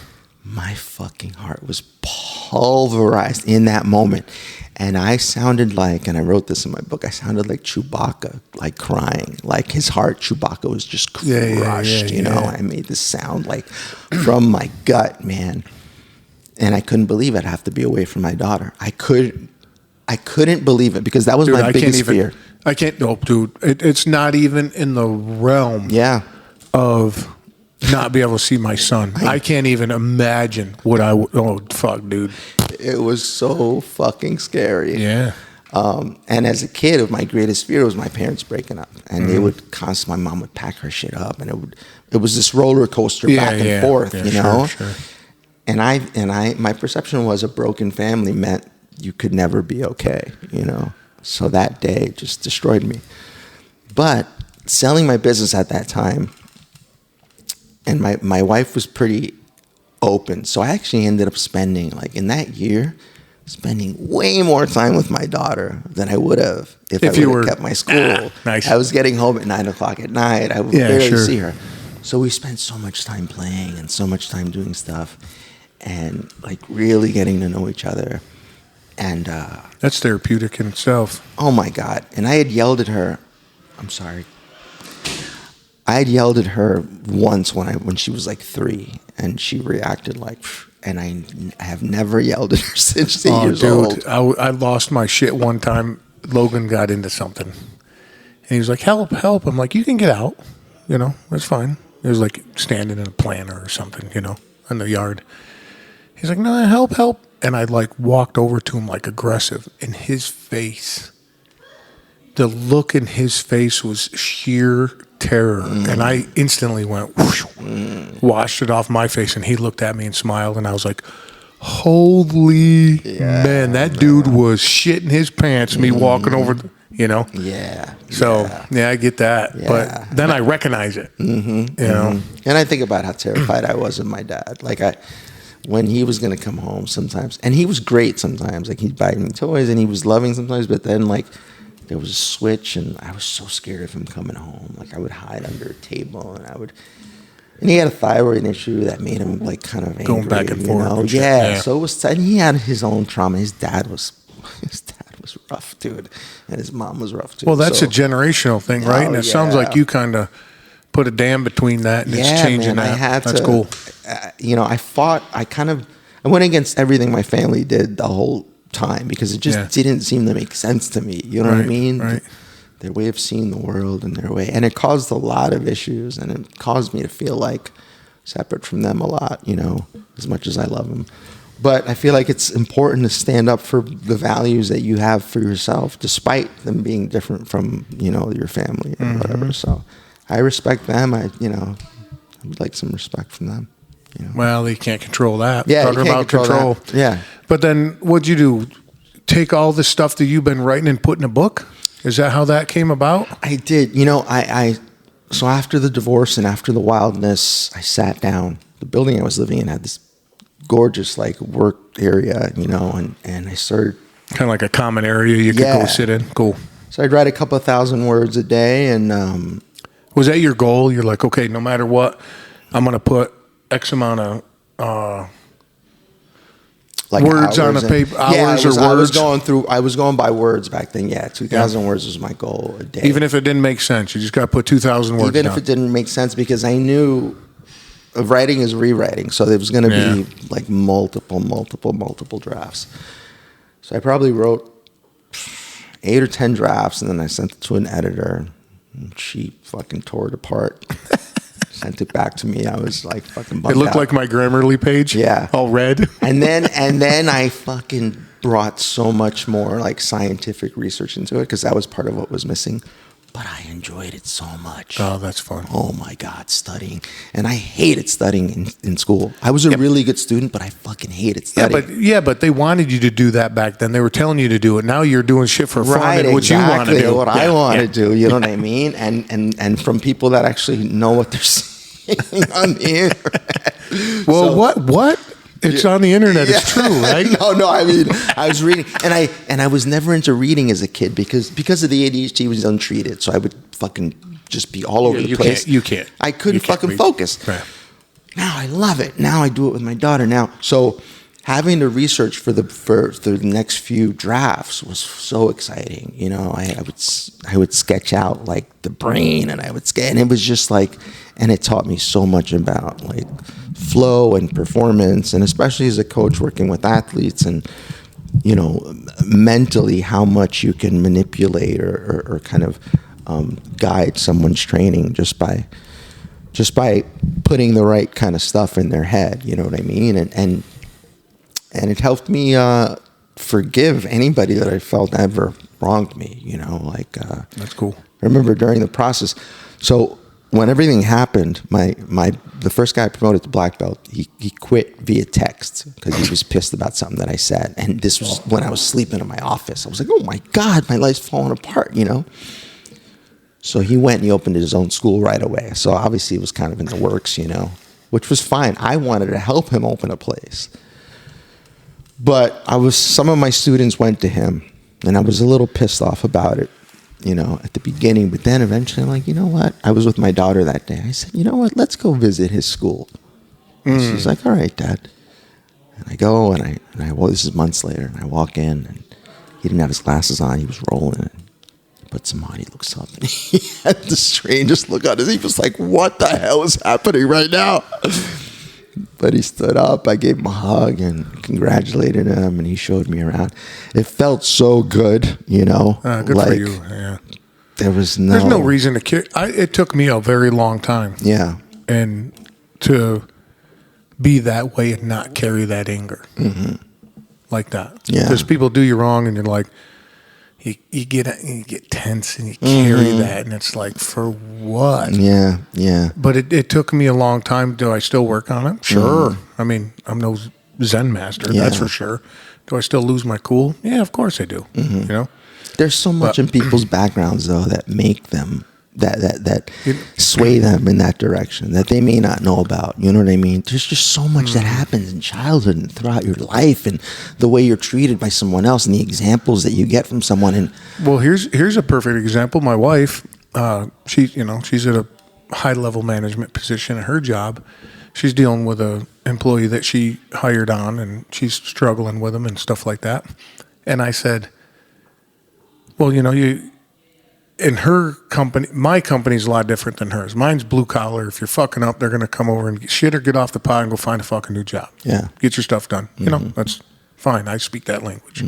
My fucking heart was pulverized in that moment. And I sounded like, and I wrote this in my book, I sounded like Chewbacca, like crying. Like his heart, Chewbacca was just crushed, I made this sound like from my gut, man. And I couldn't believe it. I'd have to be away from my daughter. I couldn't believe it, because that was my biggest fear. I can't, no, dude. It's not even in the realm of not be able to see my son. I can't even imagine what I would. Oh, fuck, dude. It was so fucking scary. Yeah. And as a kid, my greatest fear was my parents breaking up, and they would my mom would pack her shit up, and it was this roller coaster back and forth, Sure. And my perception was a broken family meant you could never be okay, So that day just destroyed me. But selling my business at that time, and my wife was pretty open. So I actually ended up spending, like in that year, way more time with my daughter than I would have if I would have kept my school. Nice. I was getting home at 9:00 at night. I would barely see her. So we spent so much time playing and so much time doing stuff and like really getting to know each other. And that's therapeutic in itself. Oh my God. And I had yelled at her. I'm sorry. I had yelled at her once when she was like 3, and she reacted like, and I have never yelled at her since 8 years old. I lost my shit one time. Logan got into something, and he was like, help. I'm like, you can get out, that's fine. It was like standing in a planter or something, in the yard. He's like, no, help. And I like walked over to him like aggressive, and his face, the look in his face was sheer terror. And I instantly went, whoosh, washed it off my face, and he looked at me and smiled, and I was like, holy man, that dude was shitting his pants, me walking over, So, I get that. Yeah. But then I recognize it, And I think about how terrified I was of my dad. Like when he was going to come home sometimes, and he was great sometimes, like he'd buy me toys and he was loving sometimes, but then like there was a switch, and I was so scared of him coming home. Like I would hide under a table, and he had a thyroid issue that made him like kind of angry. Going back and forth. Yeah. So it was, and he had his own trauma. His dad was rough, dude, and his mom was rough too. Well, that's a generational thing, right? And it sounds like you kind of put a dam between that, and it's changing that. That's cool. I fought. I went against everything my family did the whole time, because it just didn't seem to make sense to me. You know what I mean? Right. Their way of seeing the world and their way. And it caused a lot of issues, and it caused me to feel like separate from them a lot, as much as I love them. But I feel like it's important to stand up for the values that you have for yourself, despite them being different from, your family or whatever. So I respect them. I would like some respect from them. Well, you can't control that. Yeah, Talking you can't about control control. that. Yeah. But then what'd you do? Take all the stuff that you've been writing and put in a book? Is that how that came about? I did. So after the divorce and after the wildness, I sat down. The building I was living in had this gorgeous work area, and I started Kind of like a common area you could go sit in. Cool. So I'd write a couple of thousand words a day, and was that your goal? You're like, okay, no matter what, I'm going to put X amount of words on a paper, hours or words. I was going by words back then. Yeah, 2,000 words was my goal a day. Even if it didn't make sense, you just got to put 2,000 words. Even if it didn't make sense, because I knew writing is rewriting, so there was going to be multiple drafts. So I probably wrote 8 or 10 drafts, and then I sent it to an editor, and she fucking tore it apart. Sent it back to me. I was like fucking bummed It looked out. like my Grammarly page. Yeah. All red. and then I fucking brought so much more scientific research into it, because that was part of what was missing. But I enjoyed it so much. Oh, that's fun. Oh my God, studying. And I hated studying in school. I was a really good student, but I fucking hated studying. But they wanted you to do that back then. They were telling you to do it. Now you're doing shit for fun and what you want to do. What I want to do, you know what I mean? And from people that actually know what they're saying on the internet. Well, what? It's on the internet. It's true, right? No. I mean, I was reading, and I was never into reading as a kid because of the ADHD was untreated. So I would fucking just be all over the place. You can't. I couldn't fucking focus. Right. Now I love it. Now I do it with my daughter. Now, so having to research for the next few drafts was so exciting. I would sketch out the brain, and and it was just and it taught me so much about flow and performance, and especially as a coach working with athletes, and mentally how much you can manipulate or kind of guide someone's training just by putting the right kind of stuff in their head. You know what I mean? And it helped me forgive anybody that I felt ever wronged me. That's cool. I remember during the process. So when everything happened, the first guy I promoted to black belt, he quit via text because he was pissed about something that I said. And this was when I was sleeping in my office. I was like, oh my God, my life's falling apart, So he went and he opened his own school right away. So obviously it was kind of in the works, which was fine. I wanted to help him open a place. But some of my students went to him, and I was a little pissed off about it, at the beginning. But then eventually I'm like, you know what? I was with my daughter that day. I said, you know what? Let's go visit his school. She's like, all right, Dad. And I go, and well, this is months later, and I walk in, and he didn't have his glasses on. He was rolling it. But somebody looks up, and he had the strangest look on his. He was like, what the hell is happening right now? But he stood up. I gave him a hug and congratulated him, and he showed me around. It felt so good, Good for you. Yeah. There's no reason to care. It took me a very long time. Yeah. And to be that way and not carry that anger like that. Yeah. Because people do you wrong, and you're like, you get tense and you carry that, and it's like, for what? Yeah, yeah. But it took me a long time. Do I still work on it? Sure. I mean, I'm no Zen master, that's for sure. Do I still lose my cool? Yeah, of course I do. There's so much in people's backgrounds, though, that make them that sway them in that direction that they may not know about. You know what I mean? There's just so much that happens in childhood and throughout your life, and the way you're treated by someone else, and the examples that you get from someone. And well, here's a perfect example. My wife, she's at a high level management position at her job. She's dealing with a employee that she hired on, and she's struggling with him and stuff like that. And I said, well, in her company, my company's a lot different than hers. Mine's blue collar. If you're fucking up, they're going to come over and get shit or get off the pot and go find a fucking new job. Yeah. Get your stuff done. That's fine. I speak that language.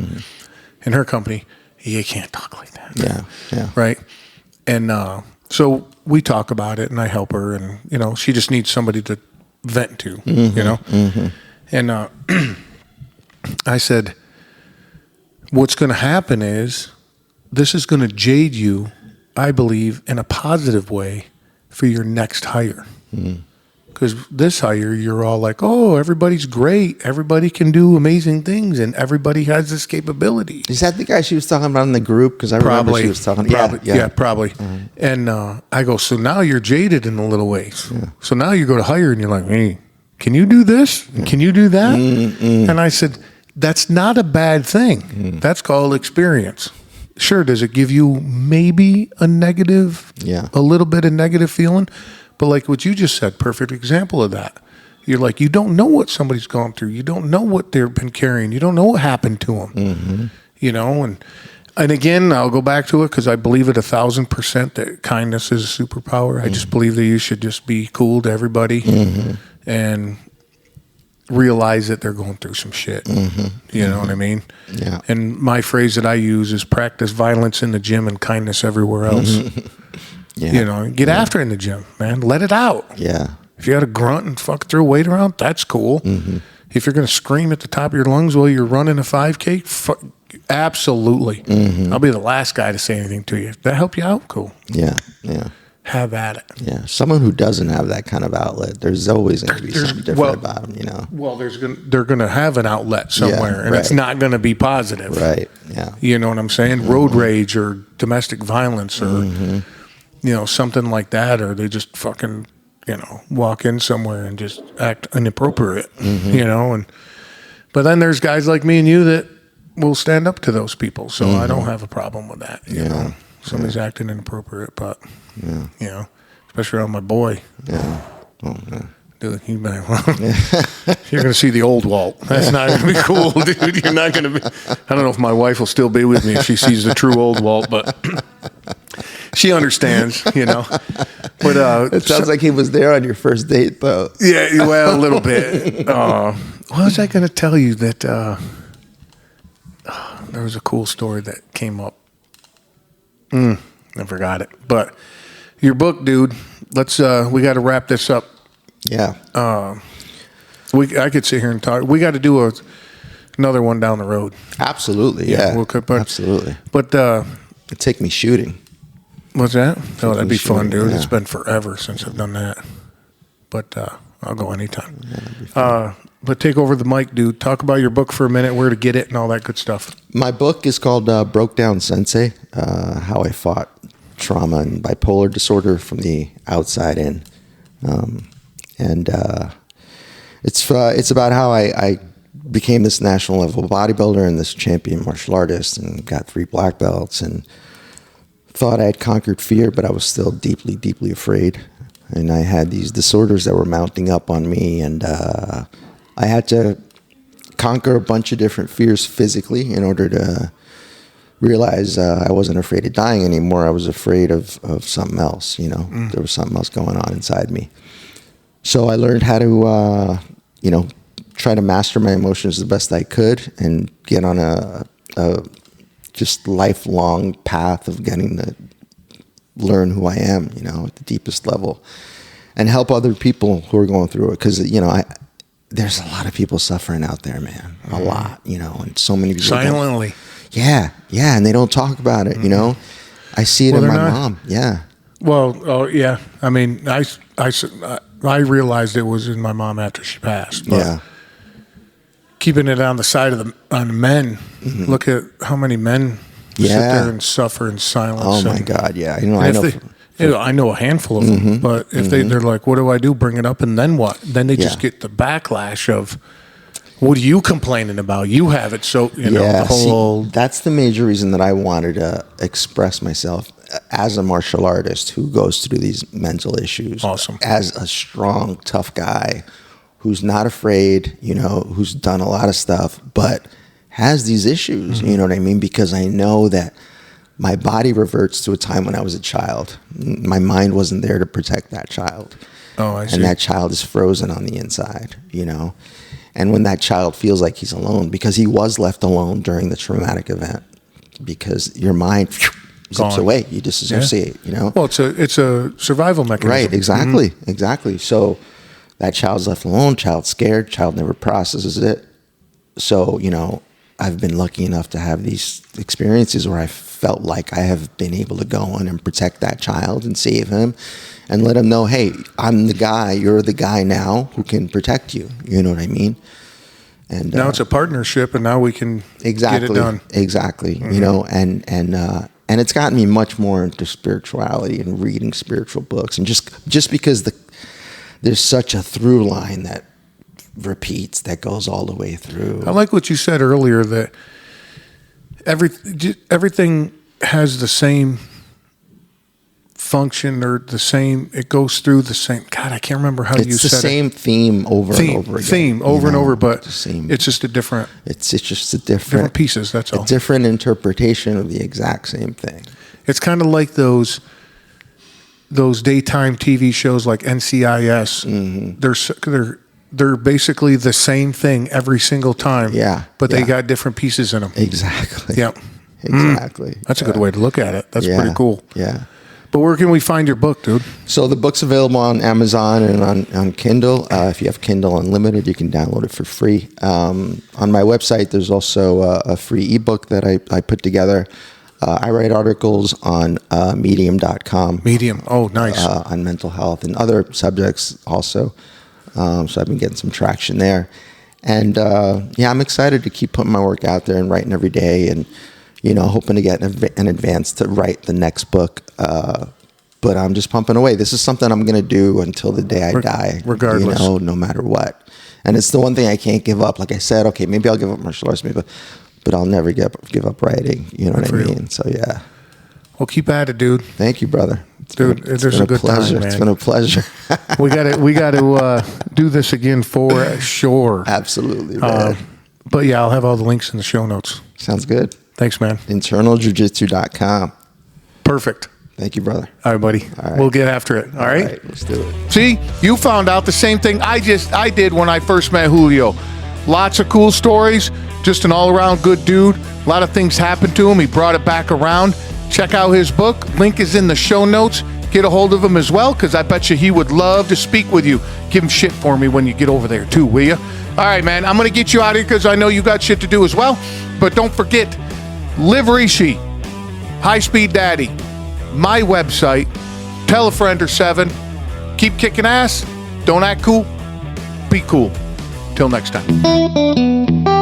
In her company, you can't talk like that. Yeah. Yeah. Right. And so we talk about it, and I help her, and, she just needs somebody to vent to, And I said, what's going to happen is this is going to jade you, I believe, in a positive way for your next hire. Because this hire, you're all like, oh, everybody's great. Everybody can do amazing things, and everybody has this capability. Is that the guy she was talking about in the group? Because I remember she was talking. Probably. And I go, so now you're jaded in a little ways. So now you go to hire, and you're like, hey, can you do this? Can you do that? And I said, that's not a bad thing. That's called experience. Sure, does it give you maybe a negative, a little bit of negative feeling? But like what you just said, perfect example of that. You're like, you don't know what somebody's gone through. You don't know what they've been carrying. You don't know what happened to them. You know, and again, I'll go back to it because I believe it 1,000% that kindness is a superpower. I just believe that you should just be cool to everybody and realize that they're going through some shit. You know what I mean? Yeah. And my phrase that I use is practice violence in the gym and kindness everywhere else. You know, get after it in the gym, man. Let it out. Yeah. If you had a grunt and fuck throw weight around, that's cool. If you're going to scream at the top of your lungs while you're running a 5K, absolutely. I'll be the last guy to say anything to you. If that help you out? Cool. Yeah. Have at it. Yeah. Someone who doesn't have that kind of outlet, there's always going to be something different about them, you know? Well, they're going to have an outlet somewhere, and it's not going to be positive. Right. Yeah. You know what I'm saying? Road rage or domestic violence or, you know, something like that, or they just fucking, you know, walk in somewhere and just act inappropriate, you know? But then there's guys like me and you that will stand up to those people, so I don't have a problem with that, you know? Somebody's acting inappropriate, but, you know, especially around my boy. Dude, you better, you're going to see the old Walt. That's not going to be cool, dude. You're not going to be, I don't know if my wife will still be with me if she sees the true old Walt, but she understands, you know. But it sounds like he was there on your first date, though. Yeah, well, a little bit. What was I going to tell you that there was a cool story that came up. I forgot it. But your book, dude, we got to wrap this up. Yeah. I could sit here and talk. We got to do another one down the road. Absolutely. Yeah. Absolutely. But it'd take me shooting. What's that? Oh, that'd be fun, dude. Yeah. It's been forever since I've done that. But I'll go anytime. But take over the mic, dude. Talk about your book for a minute, where to get it, and all that good stuff. My book is called Broke Down Sensei, How I Fought Trauma and Bipolar Disorder from the Outside In. It's about how I became this national level bodybuilder and this champion martial artist and got 3 black belts and thought I had conquered fear, but I was still deeply, deeply afraid. And I had these disorders that were mounting up on me, and I had to conquer a bunch of different fears physically in order to realize I wasn't afraid of dying anymore. I was afraid of something else, you know. There was something else going on inside me. So I learned how to, try to master my emotions the best I could and get on a just lifelong path of getting to learn who I am, you know, at the deepest level, and help other people who are going through it. Because, you know, there's a lot of people suffering out there, man. A lot, you know, and so many people. Silently. Yeah, and they don't talk about it, you know. I see it in my mom. Yeah. Well, yeah. I mean, I realized it was in my mom after she passed. But keeping it on the side of the men. Look at how many men sit there and suffer in silence. Oh my God, yeah. I know a handful of them, but if they're like, what do I do? Bring it up, and then what? Then they just get the backlash of, what are you complaining about? You have it, so you know the whole. See, that's the major reason that I wanted to express myself as a martial artist who goes through these mental issues. Awesome. As a strong, tough guy who's not afraid, you know, who's done a lot of stuff, but has these issues. You know what I mean? Because I know that my body reverts to a time when I was a child. My mind wasn't there to protect that child. Oh, I see. And that child is frozen on the inside, you know? And when that child feels like he's alone, because he was left alone during the traumatic event, because your mind zips away, you disassociate, you know? Well, it's a survival mechanism. Right, exactly. So that child's left alone, child's scared, child never processes it. So, I've been lucky enough to have these experiences where I felt like I have been able to go in and protect that child and save him and let him know, hey, I'm the guy, you're the guy now who can protect you. You know what I mean? And now it's a partnership, and now we can get it done. Exactly. And it's gotten me much more into spirituality and reading spiritual books. And just because there's such a through line that repeats, that goes all the way through. I like what you said earlier, that everything has the same function, or the same, it goes through the same, God, I can't remember how you said it. It's the same theme over and over again. And over, but same, it's just a different, it's just a different pieces, that's all. A different interpretation of the exact same thing. It's kind of like those daytime TV shows like NCIS. Mm-hmm. They're basically the same thing every single time. Yeah. But they got different pieces in them. Exactly. Yep. Exactly. That's a good way to look at it. That's pretty cool. Yeah. But where can we find your book, dude? So the book's available on Amazon and on Kindle. If you have Kindle Unlimited, you can download it for free. On my website, there's also a free ebook that I put together. I write articles on medium.com. Medium. Oh, nice. On mental health and other subjects also. So I've been getting some traction there. And I'm excited to keep putting my work out there and writing every day, and hoping to get an advance to write the next book. But I'm just pumping away. This is something I'm going to do until the day I die. Regardless. No matter what. And it's the one thing I can't give up. Like I said, okay, maybe I'll give up martial arts, but I'll never give up writing. You know what I mean? So, yeah. Well, keep at it, dude. Thank you, brother. It's been a good pleasure. time, man. It's been a pleasure. we got to do this again for sure. Absolutely, man. But yeah, I'll have all the links in the show notes. Sounds good. Thanks, man. InternalJujitsu.com. Perfect. Thank you, brother. All right, buddy. All right. We'll get after it. All right? Let's do it. See, you found out the same thing I did when I first met Julio. Lots of cool stories. Just an all-around good dude. A lot of things happened to him. He brought it back around. Check out his book. Link is in the show notes. Get a hold of him as well, because I bet you he would love to speak with you. Give him shit for me when you get over there too, will you? All right, man. I'm going to get you out of here because I know you got shit to do as well. But don't forget, Live Rishi, High Speed Daddy, my website, tell a friend or 7. Keep kicking ass. Don't act cool. Be cool. Till next time.